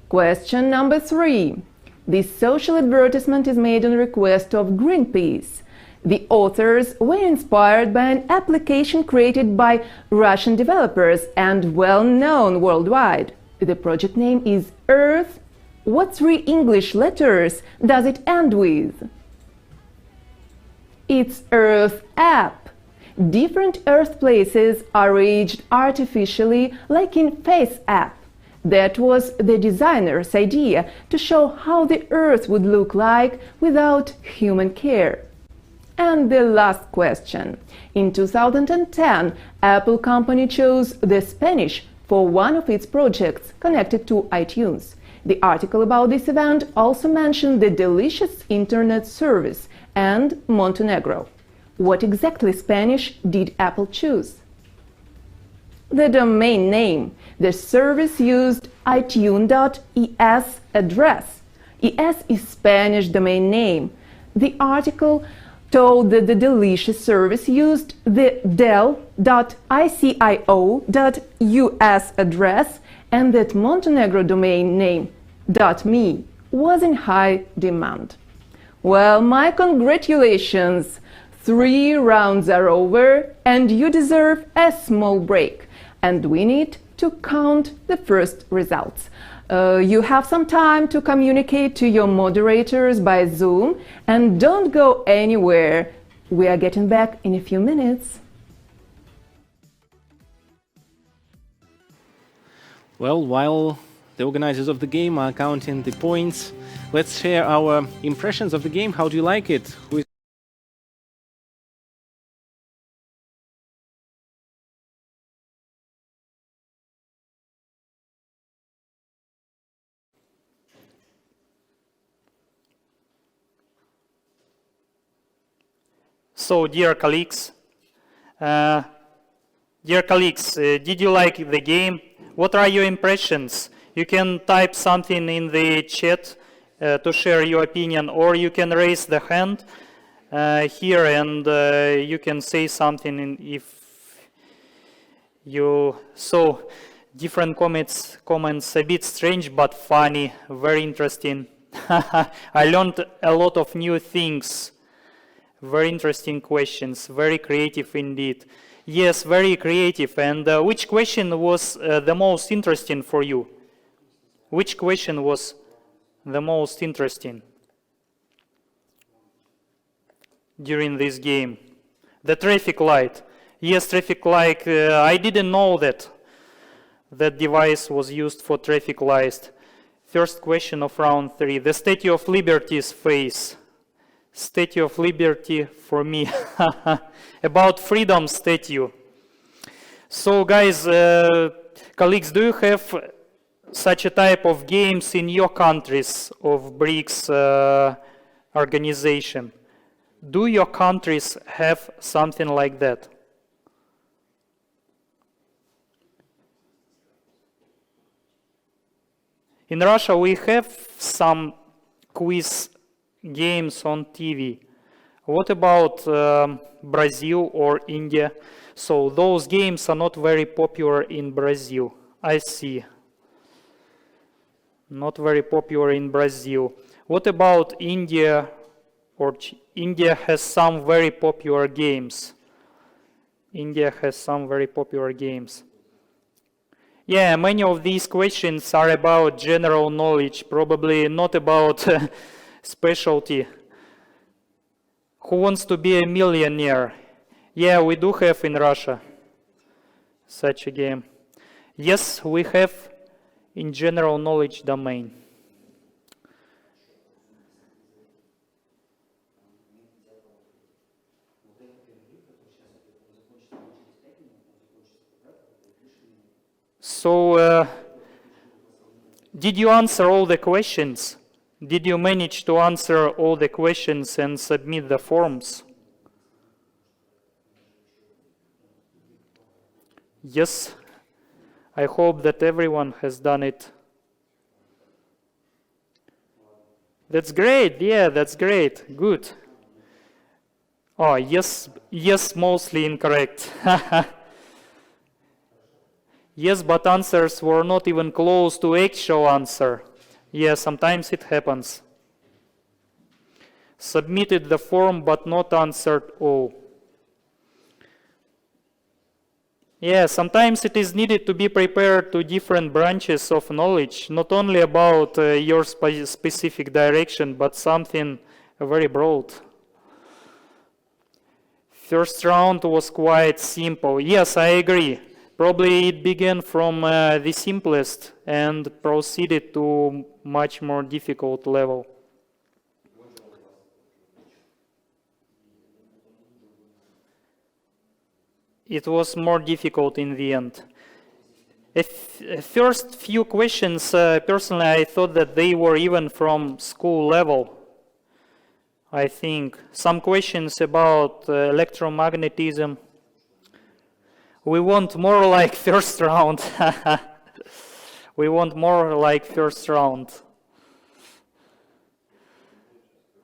Question number 3. This social advertisement is made on request of Greenpeace. The authors were inspired by an application created by Russian developers and well known worldwide. The project name is Earth. What 3 English letters does it end with? It's Earth app. Different Earth places are arranged artificially like in Face app. That was the designer's idea, to show how the Earth would look like without human care. And the last question. In 2010, Apple company chose the Spanish for one of its projects connected to iTunes. The article about this event also mentioned the delicious internet service and Montenegro. What exactly Spanish did Apple choose? The domain name. The service used iTunes.es address. ES is Spanish domain name. The article told that the delicious service used the del.icio.us address and that Montenegro domain name .me was in high demand. Well, my congratulations! 3 rounds are over and you deserve a small break. And we need to count the first results. You have some time to communicate to your moderators by Zoom and don't go anywhere. We are getting back in a few minutes. Well, while the organizers of the game are counting the points, let's share our impressions of the game. How do you like it? So, dear colleagues, did you like the game? What are your impressions? You can type something in the chat to share your opinion, or you can raise the hand here and you can say something if you saw different comments a bit strange but funny, very interesting. I learned a lot of new things. Very interesting questions, very creative indeed. Yes, very creative. And which question was the most interesting for you? Which question was the most interesting during this game? The traffic light. Yes, traffic light. I didn't know that device was used for traffic light. First question of round 3. The Statue of Liberty's face. Statue of Liberty for me. About freedom statue. So guys, colleagues, do you have such a type of games in your countries of BRICS organization? Do your countries have something like that? In Russia, we have some quiz games on TV. What about Brazil or India? So those games are not very popular in Brazil. I see. Not very popular in Brazil. What about India? India has some very popular games. India has some very popular games. Yeah, many of these questions are about general knowledge, probably not about specialty. Who wants to be a millionaire? Yeah, we do have in Russia such a game. Yes, we have in general knowledge domain. So, did you answer all the questions? Did you manage to answer all the questions and submit the forms? Yes, I hope that everyone has done it. That's great, yeah, that's great, good. Oh, yes, mostly incorrect. Yes, but answers were not even close to actual answer. Yeah, sometimes it happens. Submitted the form but not answered all. Yeah, sometimes it is needed to be prepared to different branches of knowledge, not only about your specific direction, but something very broad. First round was quite simple. Yes, I agree. Probably it began from the simplest and proceeded to much more difficult level. It was more difficult in the end. First few questions, personally, I thought that they were even from school level. I think some questions about electromagnetism. We want more like first round. We want more like first round.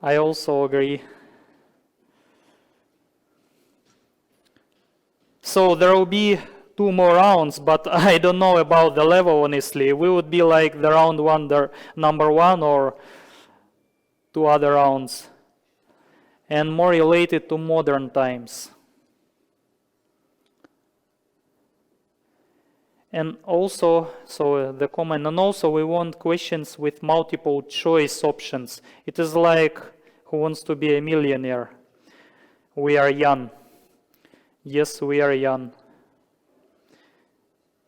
I also agree. So there will be 2 more rounds, but I don't know about the level, honestly. We would be like the round one, the number 1, or 2 other rounds. And more related to modern times. And also, so the comment, and also we want questions with multiple choice options. It is like, who wants to be a millionaire? We are young. Yes, we are young.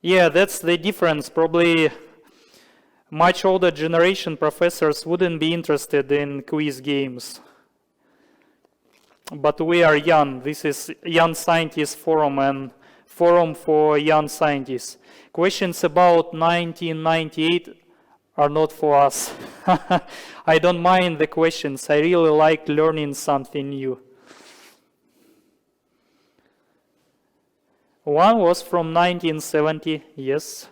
Yeah, that's the difference. Probably much older generation professors wouldn't be interested in quiz games. But we are young. This is Young Scientists Forum and Forum for Young Scientists. Questions about 1998 are not for us. I don't mind the questions. I really like learning something new. One was from 1970, yes.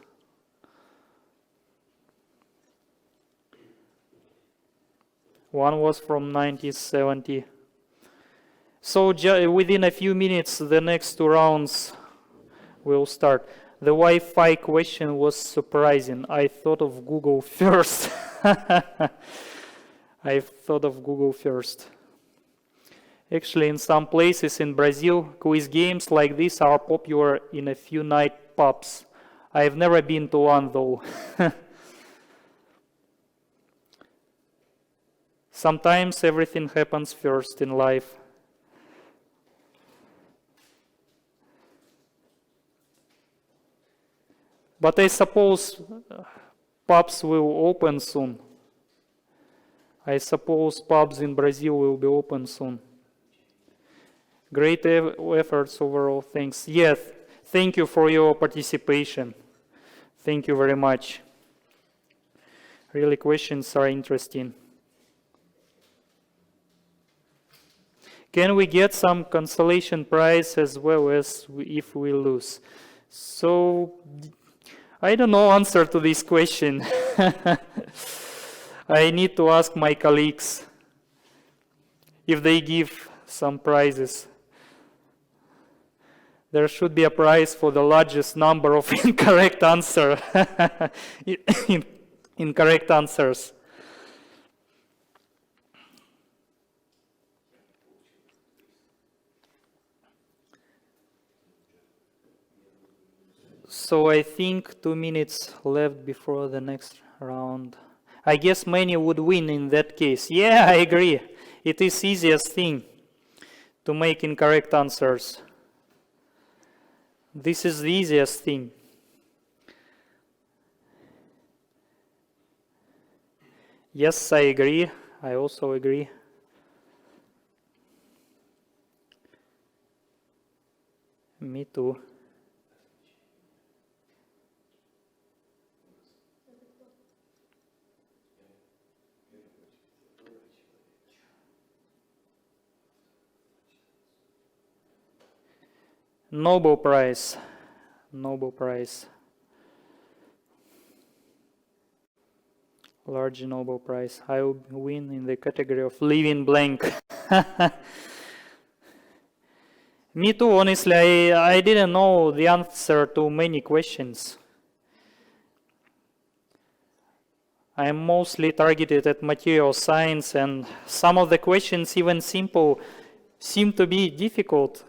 One was from 1970. So within a few minutes, the next 2 rounds will start. The Wi-Fi question was surprising. I thought of Google first. I thought of Google first. Actually, in some places in Brazil, quiz games like this are popular in a few night pubs. I've never been to one though. Sometimes everything happens first in life. But I suppose pubs will open soon. I suppose pubs in Brazil will be open soon. Great efforts overall, thanks. Yes, thank you for your participation. Thank you very much. Really, questions are interesting. Can we get some consolation prize as well as if we lose? So, I don't know answer to this question. I need to ask my colleagues if they give some prizes. There should be a prize for the largest number of incorrect incorrect answers. So I think 2 minutes left before the next round. I guess many would win in that case. Yeah, I agree. It is easiest thing to make incorrect answers. This is the easiest thing. Yes, I agree. I also agree. Me too. Nobel Prize. Nobel Prize. Large Nobel Prize. I will win in the category of living blank. Me too, honestly, I didn't know the answer to many questions. I am mostly targeted at material science, and some of the questions, even simple, seem to be difficult.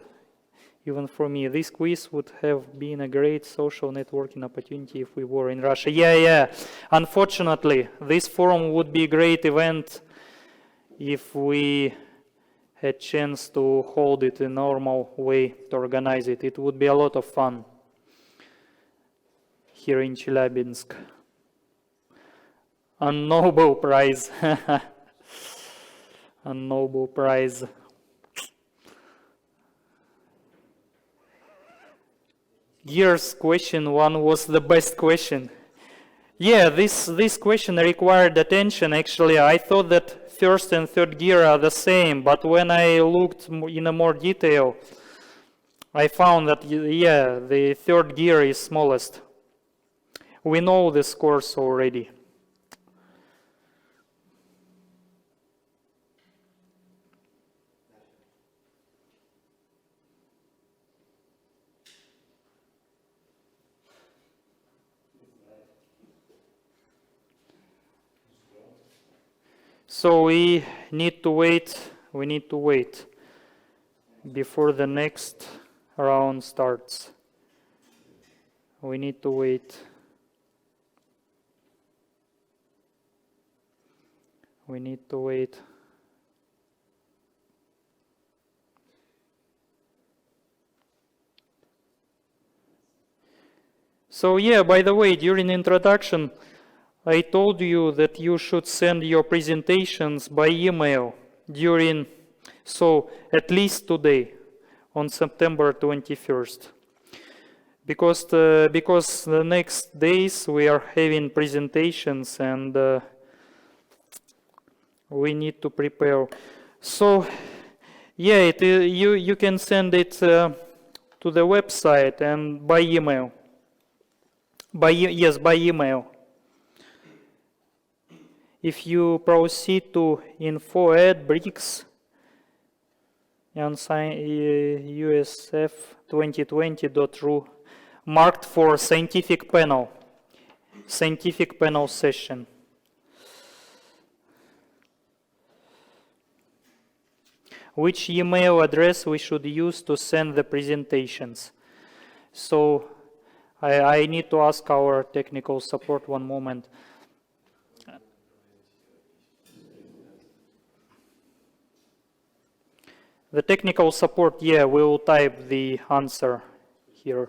Even for me, this quiz would have been a great social networking opportunity if we were in Russia. Yeah. Unfortunately, this forum would be a great event if we had chance to hold it in a normal way to organize it. It would be a lot of fun here in Chelyabinsk. A Nobel Prize. A Nobel Prize. Gear's question one was the best question. Yeah, this question required attention. Actually, I thought that first and third gear are the same, but when I looked in a more detail, I found that, yeah, the third gear is smallest. We know the scores already. So we need to wait before the next round starts. We need to wait. We need to wait. So yeah, by the way, during introduction, I told you that you should send your presentations by email so at least today, on September 21st. Because the next days we are having presentations and we need to prepare. So yeah, you can send it to the website and by email. By email. If you proceed to info@BRICS and sign USF2020.ru, marked for scientific panel session. Which email address we should use to send the presentations? So I need to ask our technical support one moment. The technical support, yeah, we will type the answer here.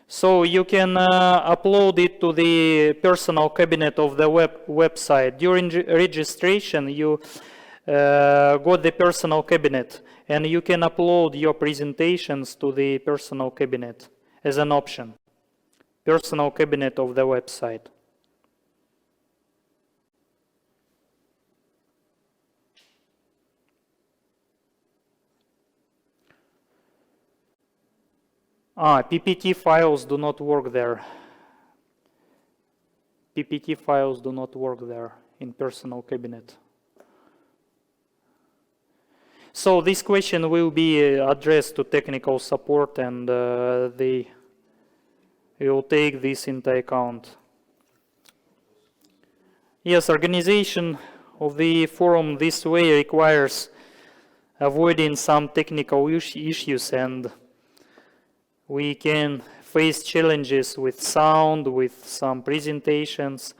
So you can upload it to the personal cabinet of the website. During registration, you got the personal cabinet, and you can upload your presentations to the personal cabinet as an option. Personal cabinet of the website. PPT files do not work there. PPT files do not work there in personal cabinet. So this question will be addressed to technical support, and they will take this into account. Yes, organization of the forum this way requires avoiding some technical issues, and we can face challenges with sound, with some presentations,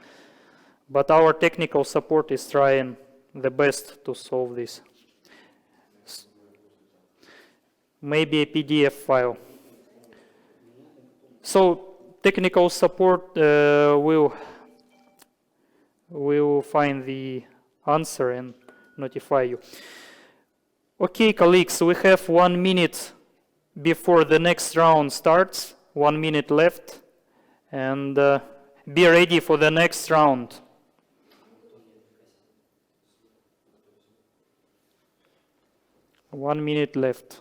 but our technical support is trying the best to solve this. Maybe a PDF file. So technical support will find the answer and notify you. Okay, colleagues, we have 1 minute before the next round starts. 1 minute left, and be ready for the next round. One minute left.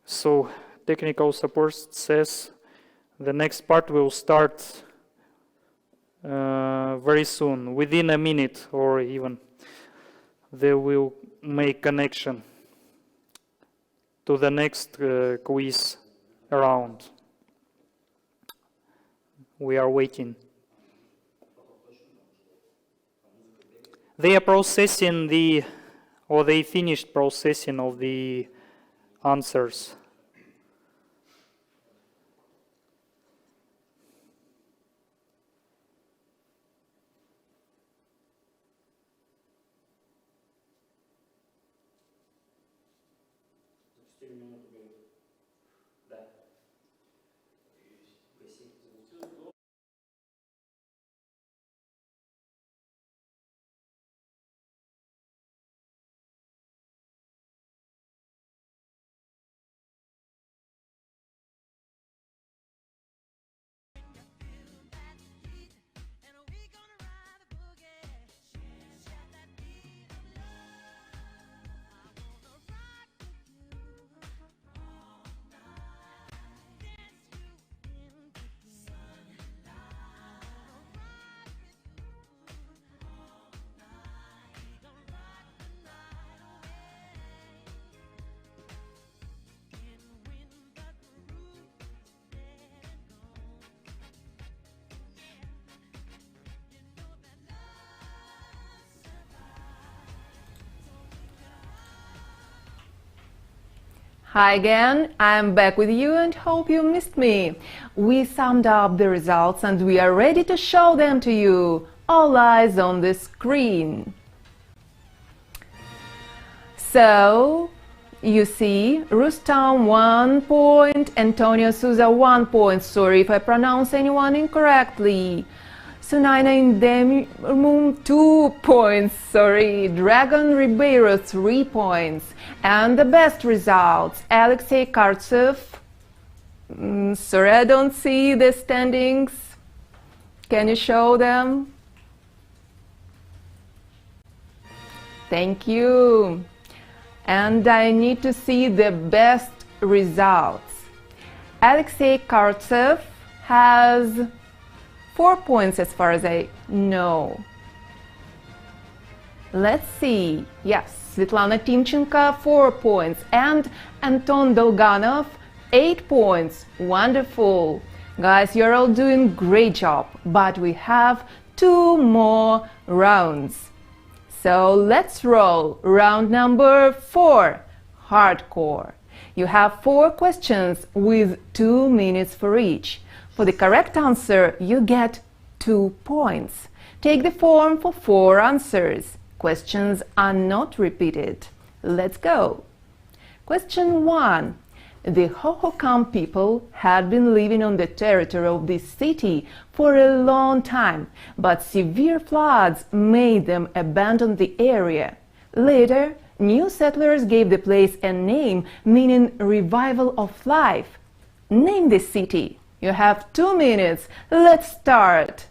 So technical support says the next part will start very soon, within a minute, or even they will make connection to the next quiz round. We are waiting. They are processing they finished processing of the answers. Hi again, I'm back with you and hope you missed me. We summed up the results and we are ready to show them to you. All eyes on the screen. So, you see, Rustam 1 point, Antonio Souza 1 point. Sorry if I pronounce anyone incorrectly. Sunaina Indemum 2 points, sorry. Dragon Ribeiro 3 points. And the best results, Alexei Kartsev. Sorry, I don't see the standings. Can you show them? Thank you. And I need to see the best results. Alexei Kartsev has 4 points as far as I know. Let's see. Yes, Svetlana Timchenko 4 points and Anton Dolganov 8 points. Wonderful. Guys, you're all doing great job, but we have 2 more rounds. So let's roll. Round number 4, hardcore. You have 4 questions with 2 minutes for each. For the correct answer, you get 2 points. Take the form for 4 answers. Questions are not repeated. Let's go. Question 1. The Hohokam people had been living on the territory of this city for a long time, but severe floods made them abandon the area. Later, new settlers gave the place a name meaning revival of life. Name the city. You have 2 minutes. Let's start.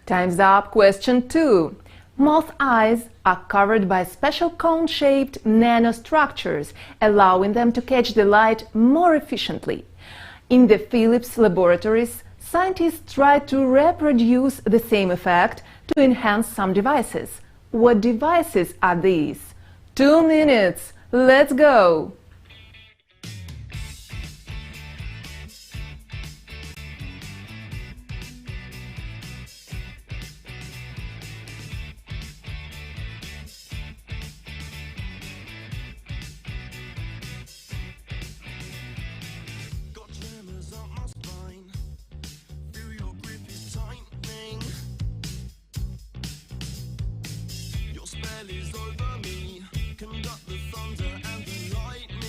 Time's up. Question 2. Moth eyes are covered by special cone-shaped nanostructures, allowing them to catch the light more efficiently. In the Philips laboratories, scientists tried to reproduce the same effect to enhance some devices. What devices are these? 2 minutes. Let's go. Spell is over me, conduct the thunder and the lightning.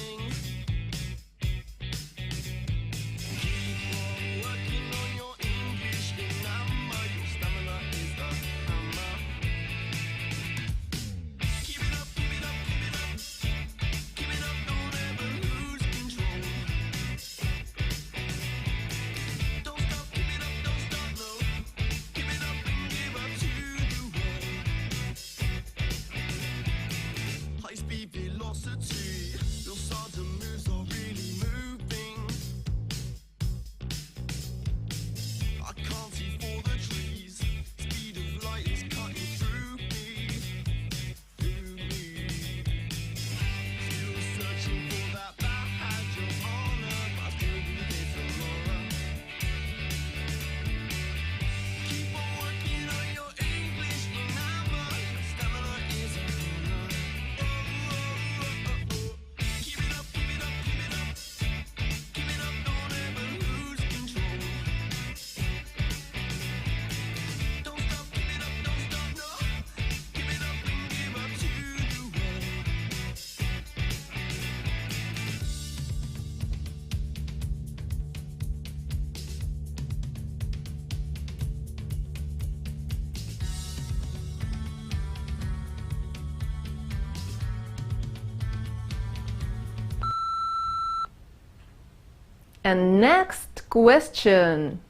And next question.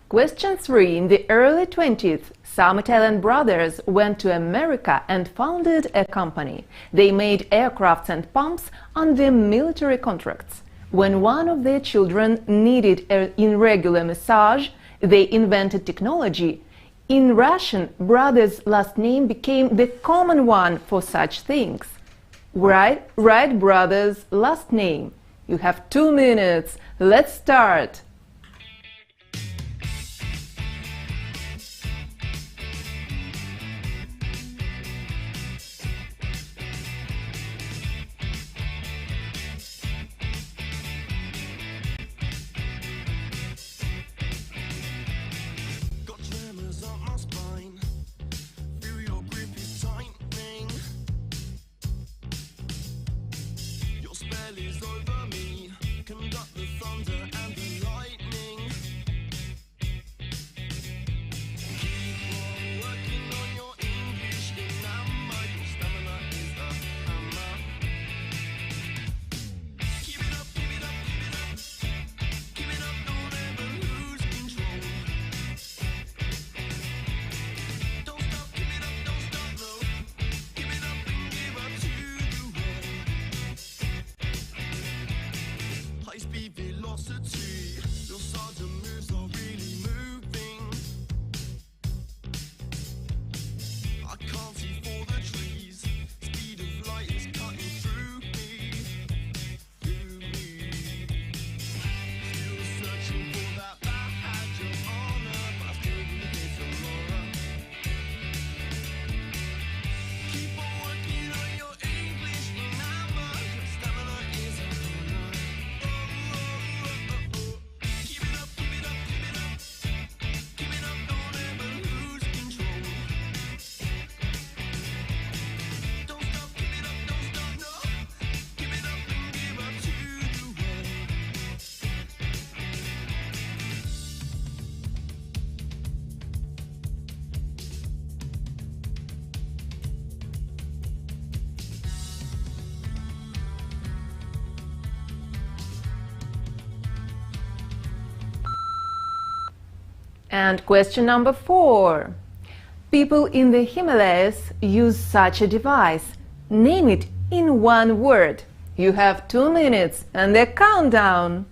Question 3. In the early 20th, some Italian brothers went to America and founded a company. They made aircrafts and pumps on the military contracts. When one of their children needed an irregular massage, they invented technology. In Russian, brothers' last name became the common one for such things. Write brothers' last name. You have 2 minutes. Let's start. And question number 4. People in the Himalayas use such a device. Name it in 1 word. You have 2 minutes and the countdown.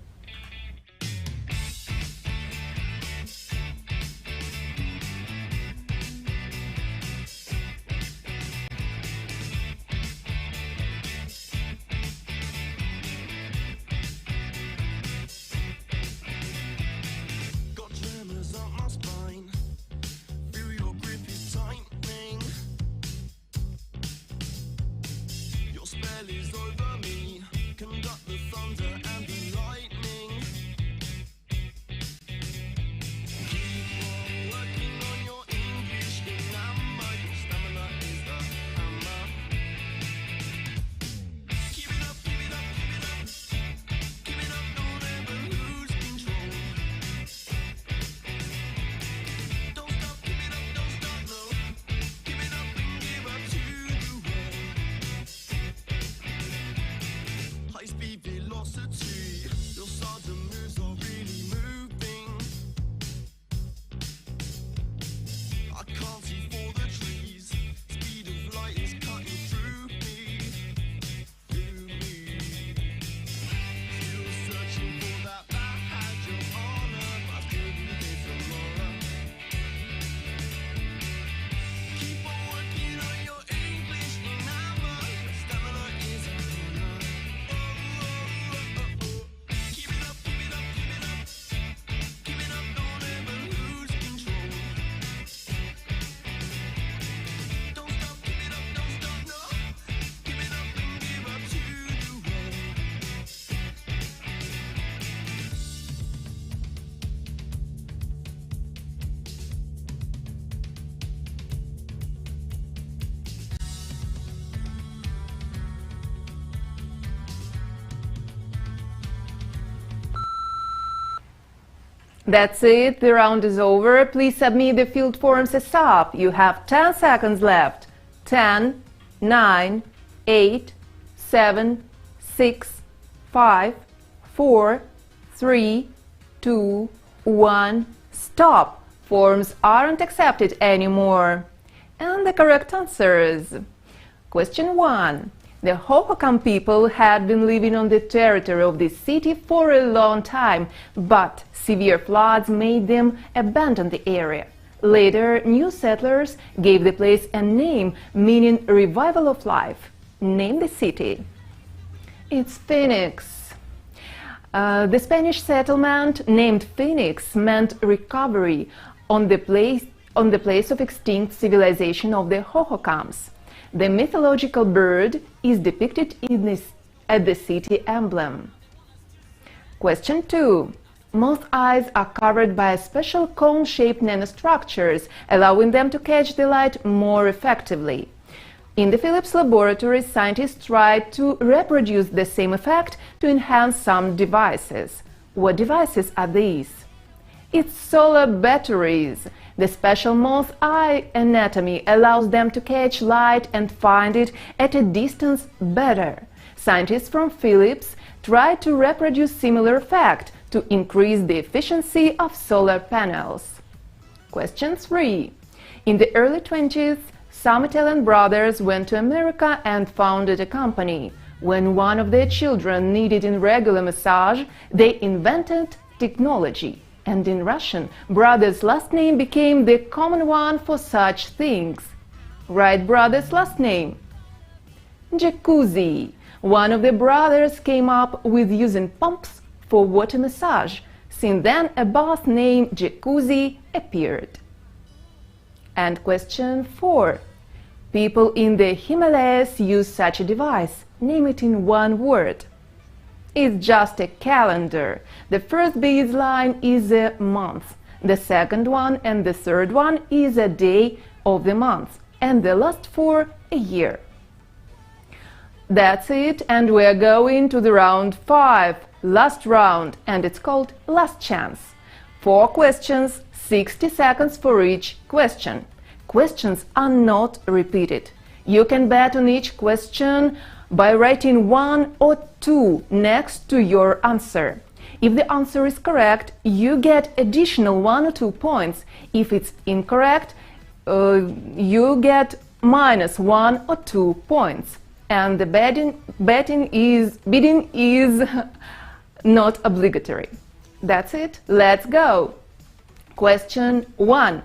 That's it, the round is over. Please submit the field forms ASAP. You have 10 seconds left. 10, 9, 8, 7, 6, 5, 4, 3, 2, 1, stop! Forms aren't accepted anymore. And the correct answers. Question 1. The Hohokam people had been living on the territory of this city for a long time, but severe floods made them abandon the area. Later, new settlers gave the place a name meaning revival of life. Name the city. It's Phoenix. The Spanish settlement named Phoenix meant recovery on the place of extinct civilization of the Hohokams. The mythological bird is depicted at the city emblem. Question 2. Most eyes are covered by special cone-shaped nanostructures, allowing them to catch the light more effectively. In the Philips laboratory, scientists tried to reproduce the same effect to enhance some devices. What devices are these? It's solar batteries. The special moth eye anatomy allows them to catch light and find it at a distance better. Scientists from Philips tried to reproduce similar effect to increase the efficiency of solar panels. Question 3. In the early 20s, some Italian brothers went to America and founded a company. When one of their children needed irregular massage, they invented technology. And in Russian, brother's last name became the common one for such things. Write brother's last name. Jacuzzi. One of the brothers came up with using pumps for water massage. Since then, a bath named Jacuzzi appeared. And question 4. People in the Himalayas use such a device. Name it in one word. It's just a calendar. The first baseline is a month. The second one and the third one is a day of the month. And the last 4, a year. That's it, and we're going to the round 5, last round, and it's called Last Chance. 4 questions, 60 seconds for each question. Questions are not repeated. You can bet on each question by writing 1 or 2 next to your answer. If the answer is correct, you get additional 1 or 2 points. If it's incorrect, you get minus 1 or 2 points. And the bidding is not obligatory. That's it. Let's go. Question 1.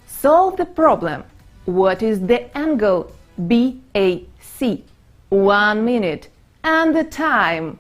Solve the problem. What is the angle BAC? 1 minute. And the time.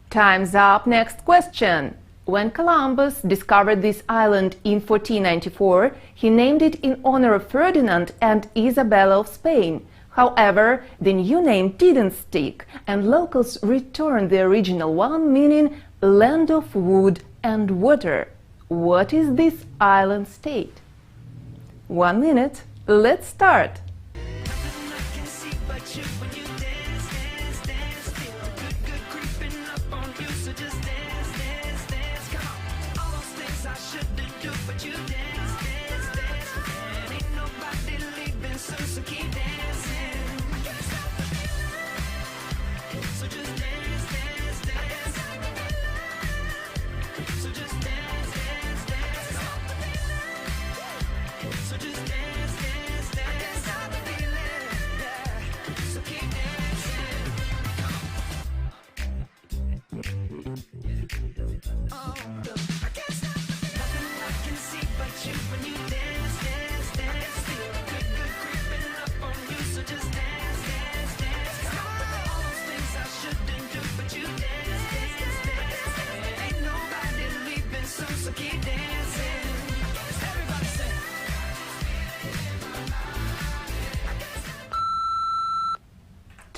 Time's up. Next question. When Columbus discovered this island in 1494, he named it in honor of Ferdinand and Isabella of Spain. However, the new name didn't stick, and locals returned the original one, meaning land of wood and water. What is this island state? 1 minute. Let's start.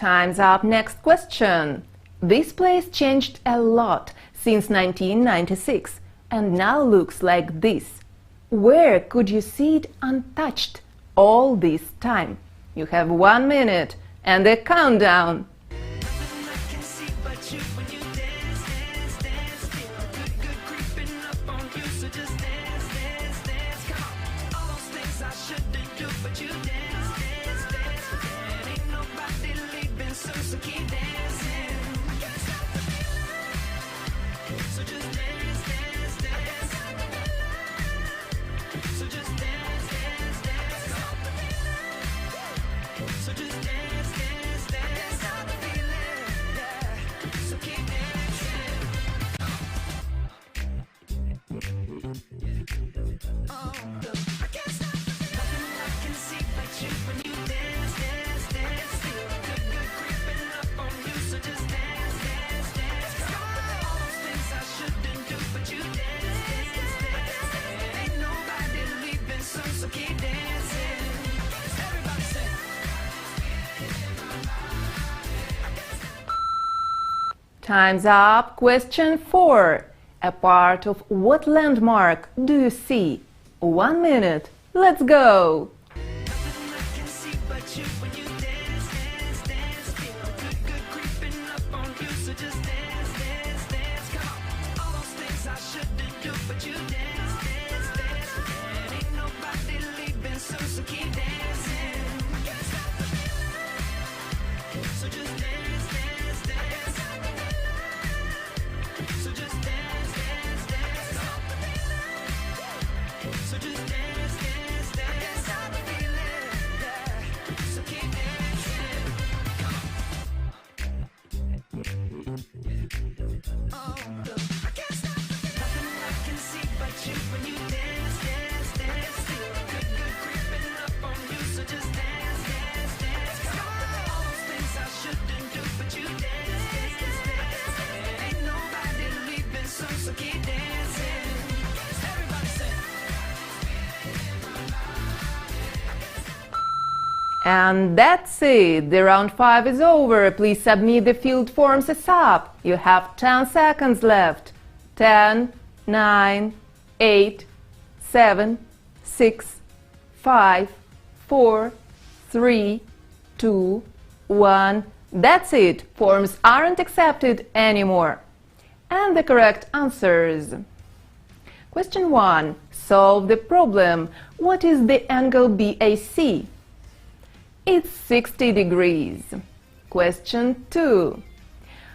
Time's up. Next question. This place changed a lot since 1996 and now looks like this. Where could you see it untouched all this time? You have 1 minute and a countdown. Time's up. Question 4. A part of what landmark do you see? 1 minute. Let's go! And that's it. The round 5 is over. Please submit the field forms ASAP. You have 10 seconds left. 10, 9, 8, 7, 6, 5, 4, 3, 2, 1. That's it. Forms aren't accepted anymore. And the correct answers. Question 1. Solve the problem. What is the angle BAC? It's 60 degrees. Question 2.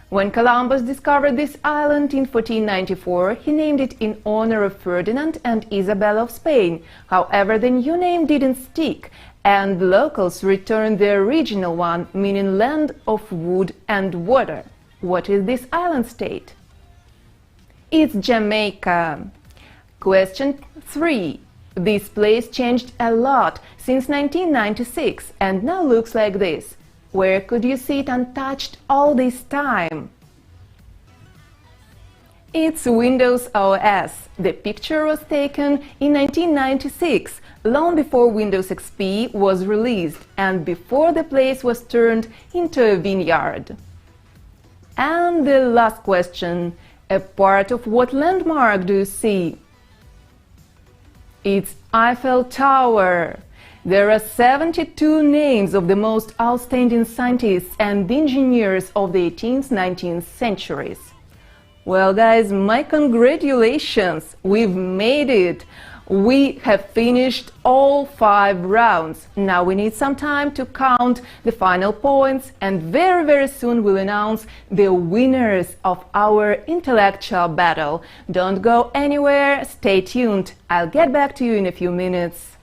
When Columbus discovered this island in 1494, he named it in honor of Ferdinand and Isabella of Spain. However, the new name didn't stick, and the locals returned the original one, meaning land of wood and water. What is this island state? It's Jamaica. Question 3. This place changed a lot since 1996 and now looks like this. Where could you see it untouched all this time? It's Windows OS. The picture was taken in 1996, long before Windows XP was released and before the place was turned into a vineyard. And the last question. A part of what landmark do you see? It's Eiffel Tower. There are 72 names of the most outstanding scientists and engineers of the 18th, 19th centuries. Well, guys, my congratulations! We've made it! We have finished all 5 rounds. Now we need some time to count the final points, and very soon we'll announce the winners of our intellectual battle. Don't go anywhere, stay tuned. I'll get back to you in a few minutes.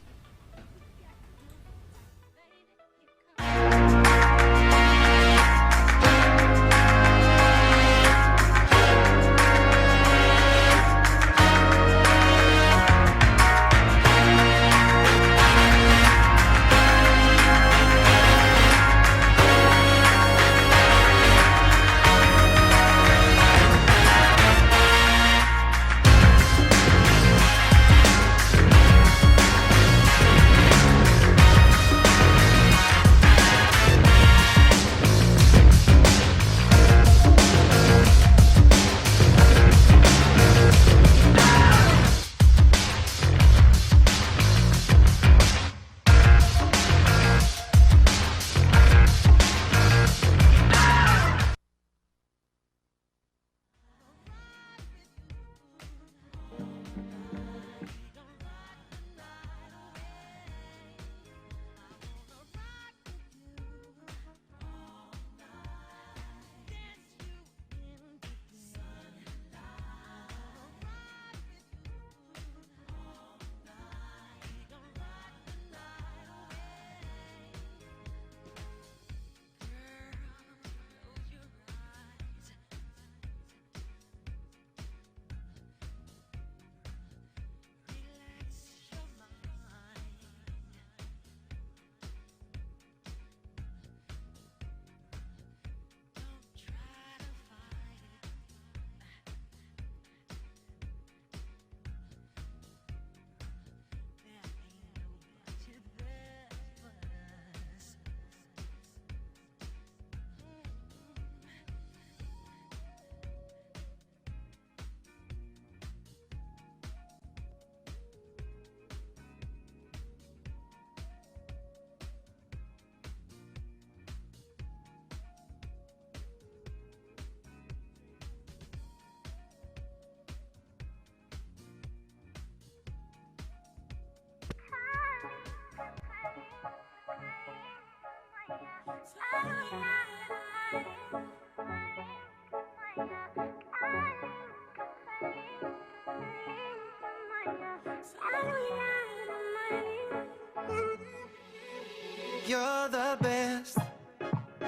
You're the best.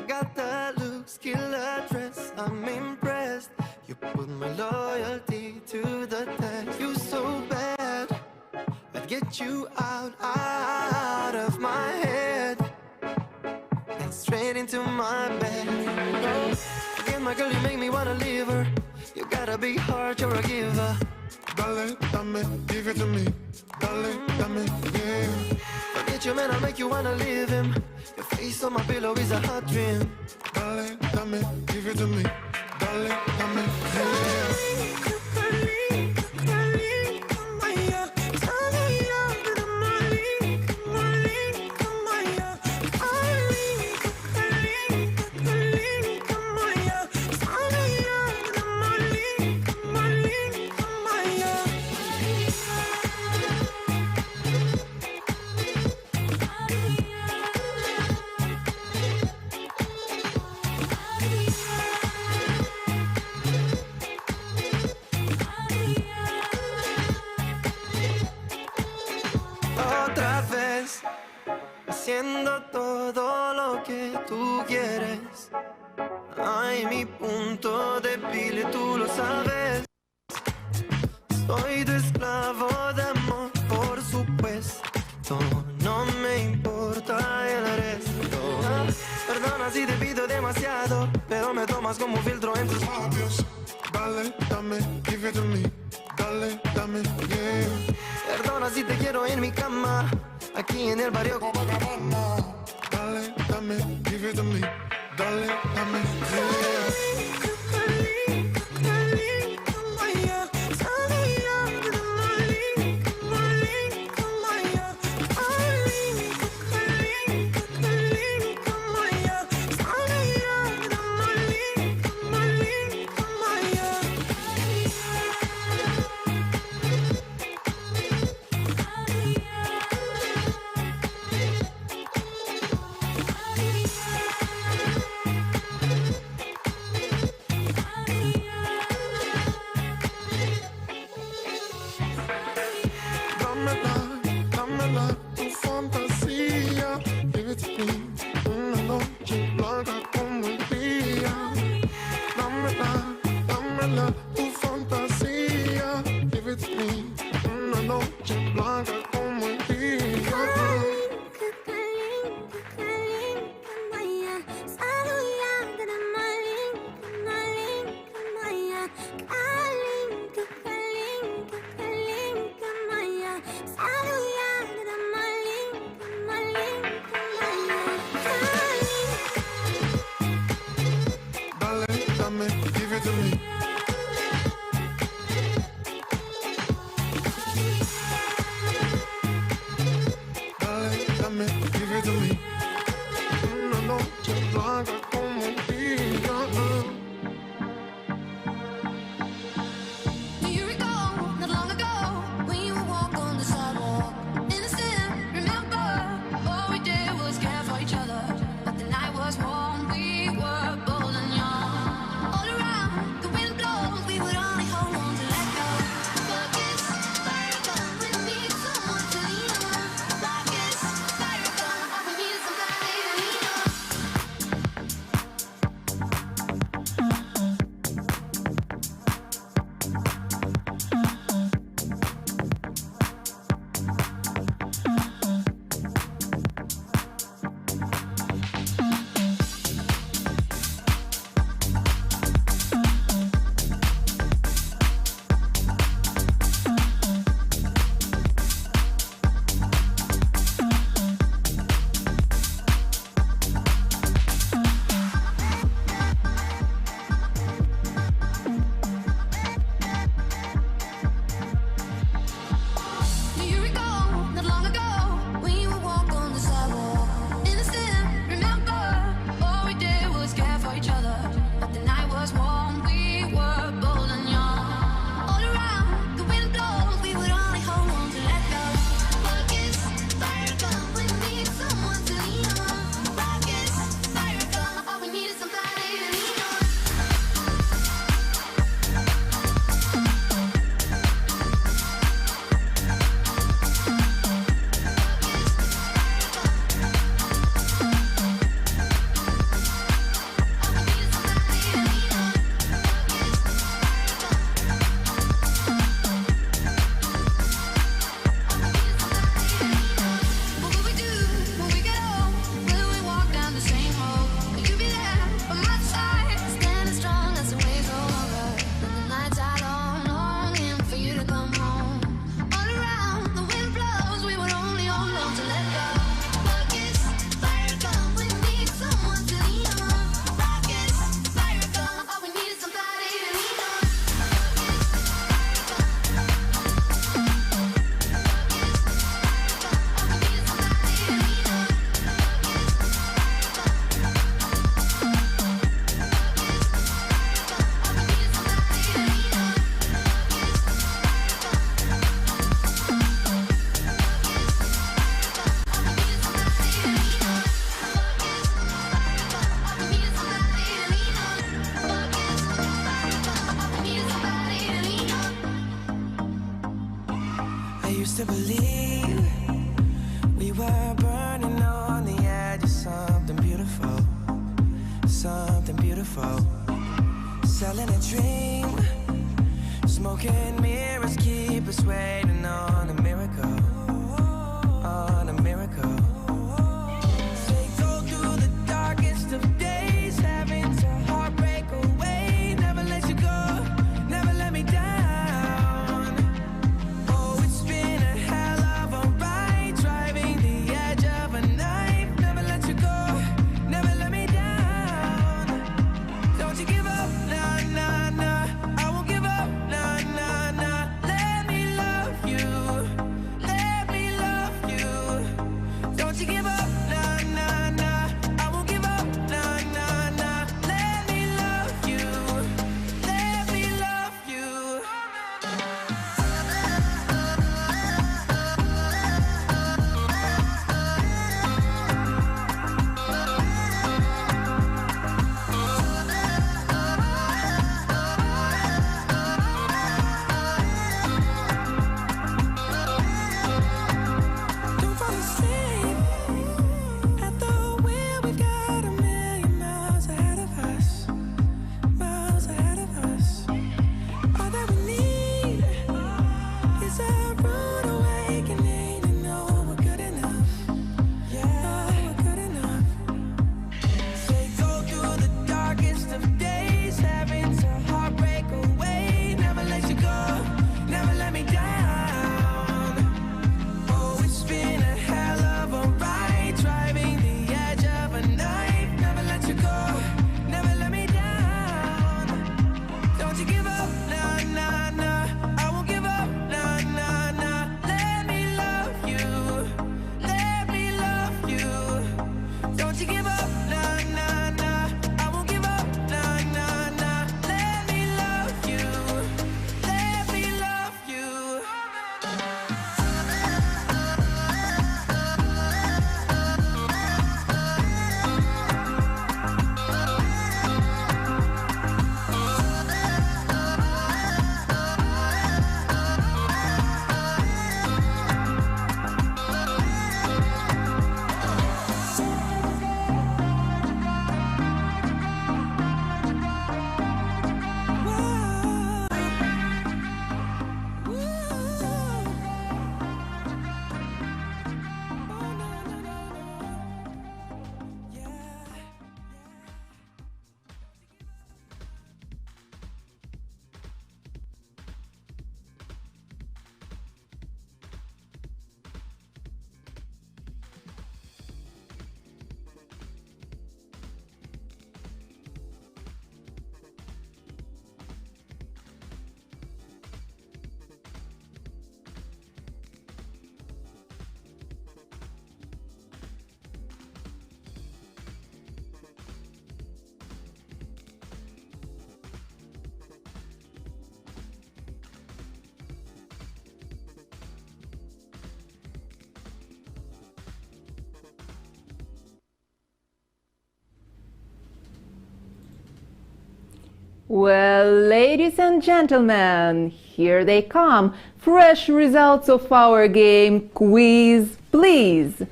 Got the look, skill, address. I'm impressed. You put my loyalty to the test. You so bad, I'd get you out of my head and straight into my bed. Oh, again, my girl, you make me wanna leave her. You got a big heart, you're a giver. Dale, dame, give it to me. Dale, dame, yeah. Forget your man, I'll make you wanna leave him. Your face on my pillow is a hot dream. Dale, dame, give it to me. Dale, dame, yeah. Otra vez, haciendo todo lo que tú quieres. Ay, mi punto débil, tú lo sabes. Soy tu esclavo de amor, por supuesto. No me importa el resto. Perdona si te pido demasiado, pero me tomas como un filtro en tus labios. Dale, dame, give it to me. Dale, dame, yeah. Perdona si te quiero en mi cama, aquí en el barrio como Copacabana. Dale, dame, give it to me. Dale, dame, yeah. believe we were burning on the edge of something beautiful, something beautiful. Selling a dream, smoking mirrors keep us waiting on a miracle, on a miracle. They go through the darkest of days, having to heartbreak away. Never let you go, never let me down. Oh, it's been a hell of a ride, driving the edge of a knife. Never let you go, never let me down. Don't you give up, nah, nah, nah. I won't give up, nah, nah, nah. Let me love you, let me love you. Don't you give up, nah, nah, nah. I won't give up, nah, nah, nah. Let me love you, let me love you. Don't fall asleep at the wheel. We've got a million miles ahead of us, miles ahead of us. All that we need is a rude awakening to know we're good enough. Yeah, we're good enough. They go through the darkest of days, having to heartbreak away. Never let you go, never let me down. Oh, it's been a hell of a ride, driving the edge of a knife. Never let you go, never let me down. Don't you give up, nah, nah, nah. I won't give up, nah, nah, nah. Let me love you, let me love you. Don't you give up, nah, nah, nah. I won't give up, nah, nah, nah. Let me love you, let me love you. Well, ladies and gentlemen, here they come. Fresh results of our game Quiz Please.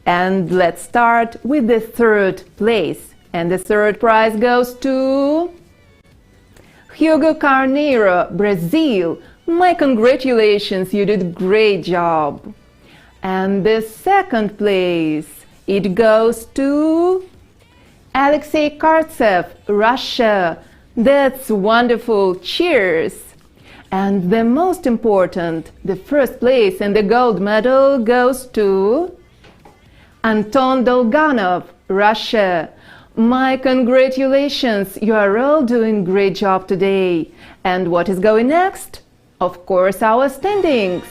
And let's start with the third place. And the third prize goes to Hugo Carneiro, Brazil. My congratulations, you did a great job. And the second place, it goes to Alexei Kartsev, Russia. That's wonderful, cheers! And the most important, the first place and the gold medal goes to Anton Dolganov, Russia. My congratulations, you are all doing a great job today. And what is going next? Of course, our standings.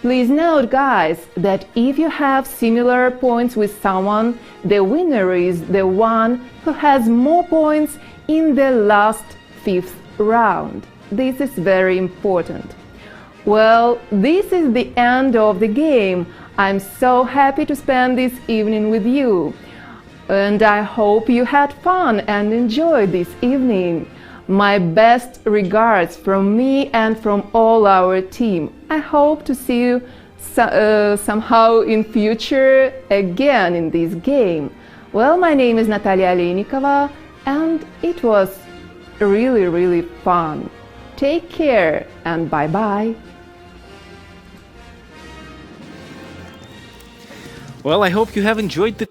Please note, guys, that if you have similar points with someone, the winner is the one who has more points in the last fifth round. This is very important. Well, this is the end of the game. I'm so happy to spend this evening with you. And I hope you had fun and enjoyed this evening. My best regards from me and from all our team. I hope to see you somehow in future again in this game. Well, my name is Natalia Aleynikova, and it was really fun. Take care and bye-bye. Well, I hope you have enjoyed the...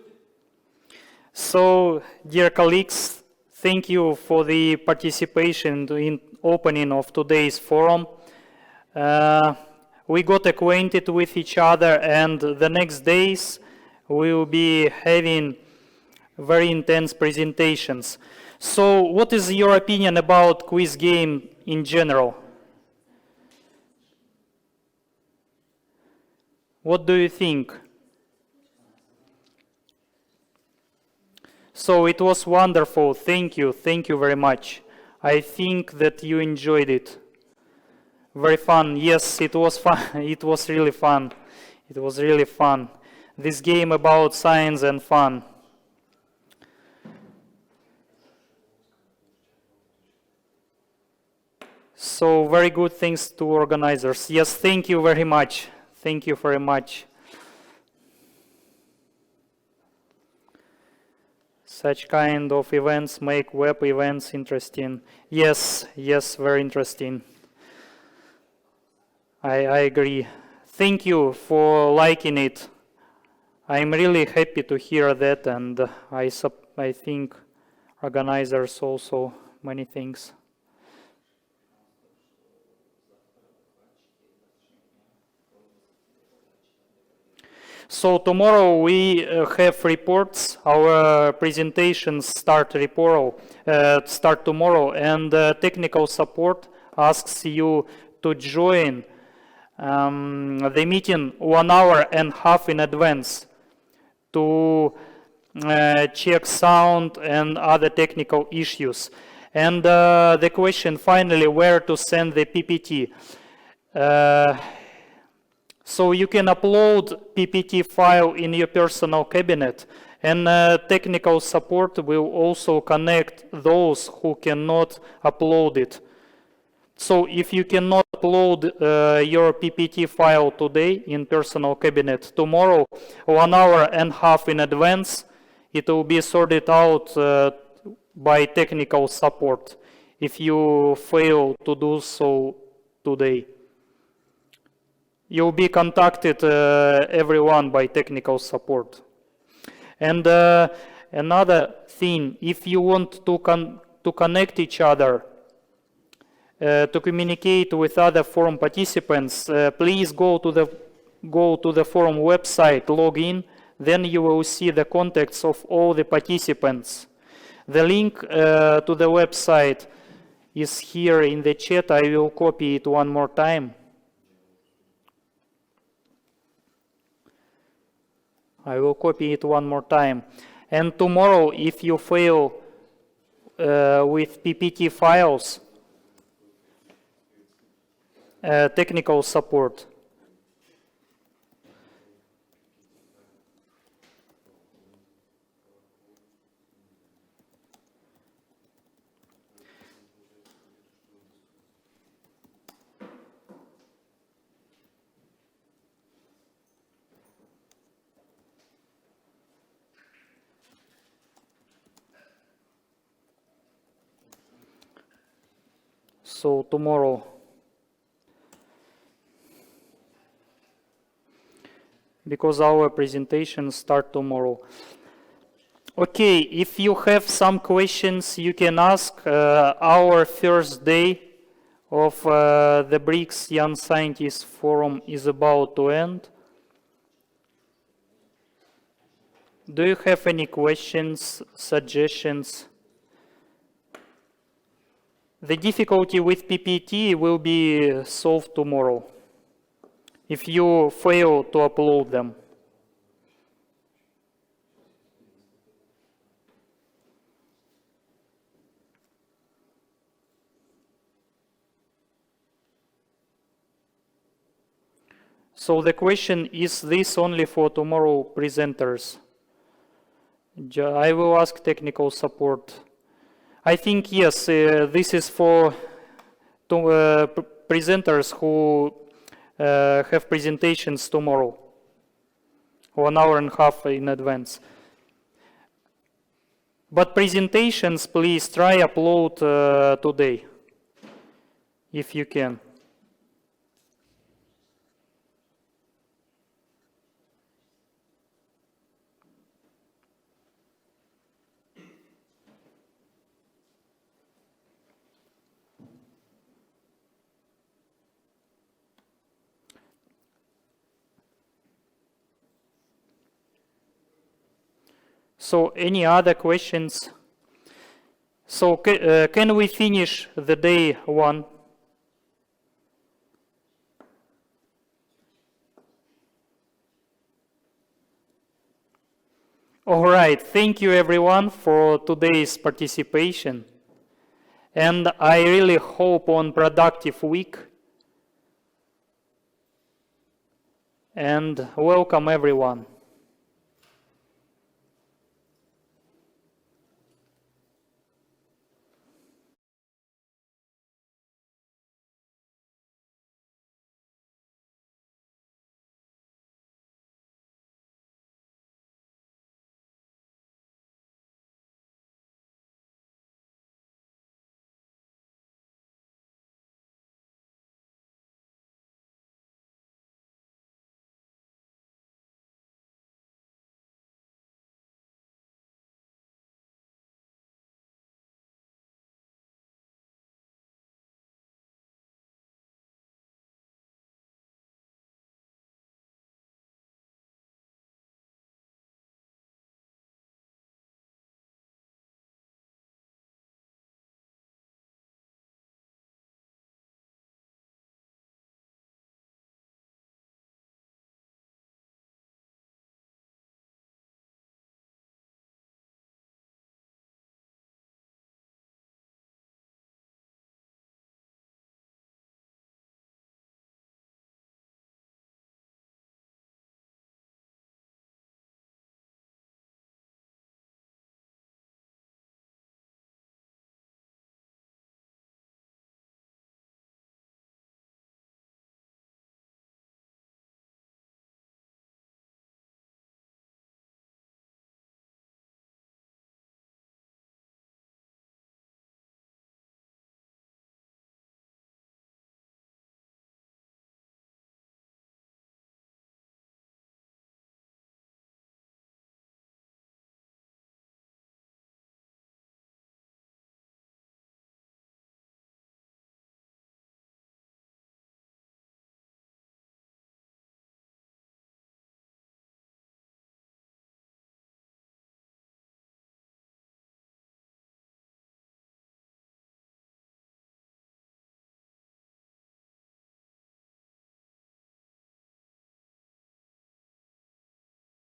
So, dear colleagues, thank you for the participation in opening of today's forum. We got acquainted with each other, and the next days we will be having very intense presentations. So what is your opinion about quiz game in general? What do you think? So it was wonderful. Thank you very much. I think that you enjoyed it. Very fun. Yes, it was fun. It was really fun. It was really fun. This game about science and fun. So very good thanks to organizers. Yes, thank you very much. Thank you very much. Such kind of events make web events interesting. Yes, very interesting. I agree. Thank you for liking it. I'm really happy to hear that, and I think organizers also many things. So tomorrow we have reports. Our presentations start tomorrow, and technical support asks you to join the meeting 1 hour and a half in advance to check sound and other technical issues. And the question finally, where to send the PPT. So you can upload PPT file in your personal cabinet, and technical support will also connect those who cannot upload it. So if you cannot upload your PPT file today in personal cabinet, tomorrow 1 hour and a half in advance, it will be sorted out by technical support if you fail to do so today. You'll be contacted, everyone, by technical support. And another thing, if you want to connect each other, to communicate with other forum participants, please go to the forum website, log in, then you will see the contacts of all the participants. The link to the website is here in the chat. I will copy it one more time. I will copy it one more time. And tomorrow, if you fail with PPT files, technical support. So tomorrow, because our presentations start tomorrow. Okay, if you have some questions, you can ask. Our first day of the BRICS Young Scientists Forum is about to end. Do you have any questions, suggestions? The difficulty with PPT will be solved tomorrow if you fail to upload them. So the question is this only for tomorrow presenters? I will ask technical support. I think yes, this is for presenters who have presentations tomorrow, 1 hour and a half in advance. But presentations, please try upload today, if you can. So any other questions? So can we finish the day 1? All right, thank you everyone for today's participation. And I really hope on productive week. And welcome everyone.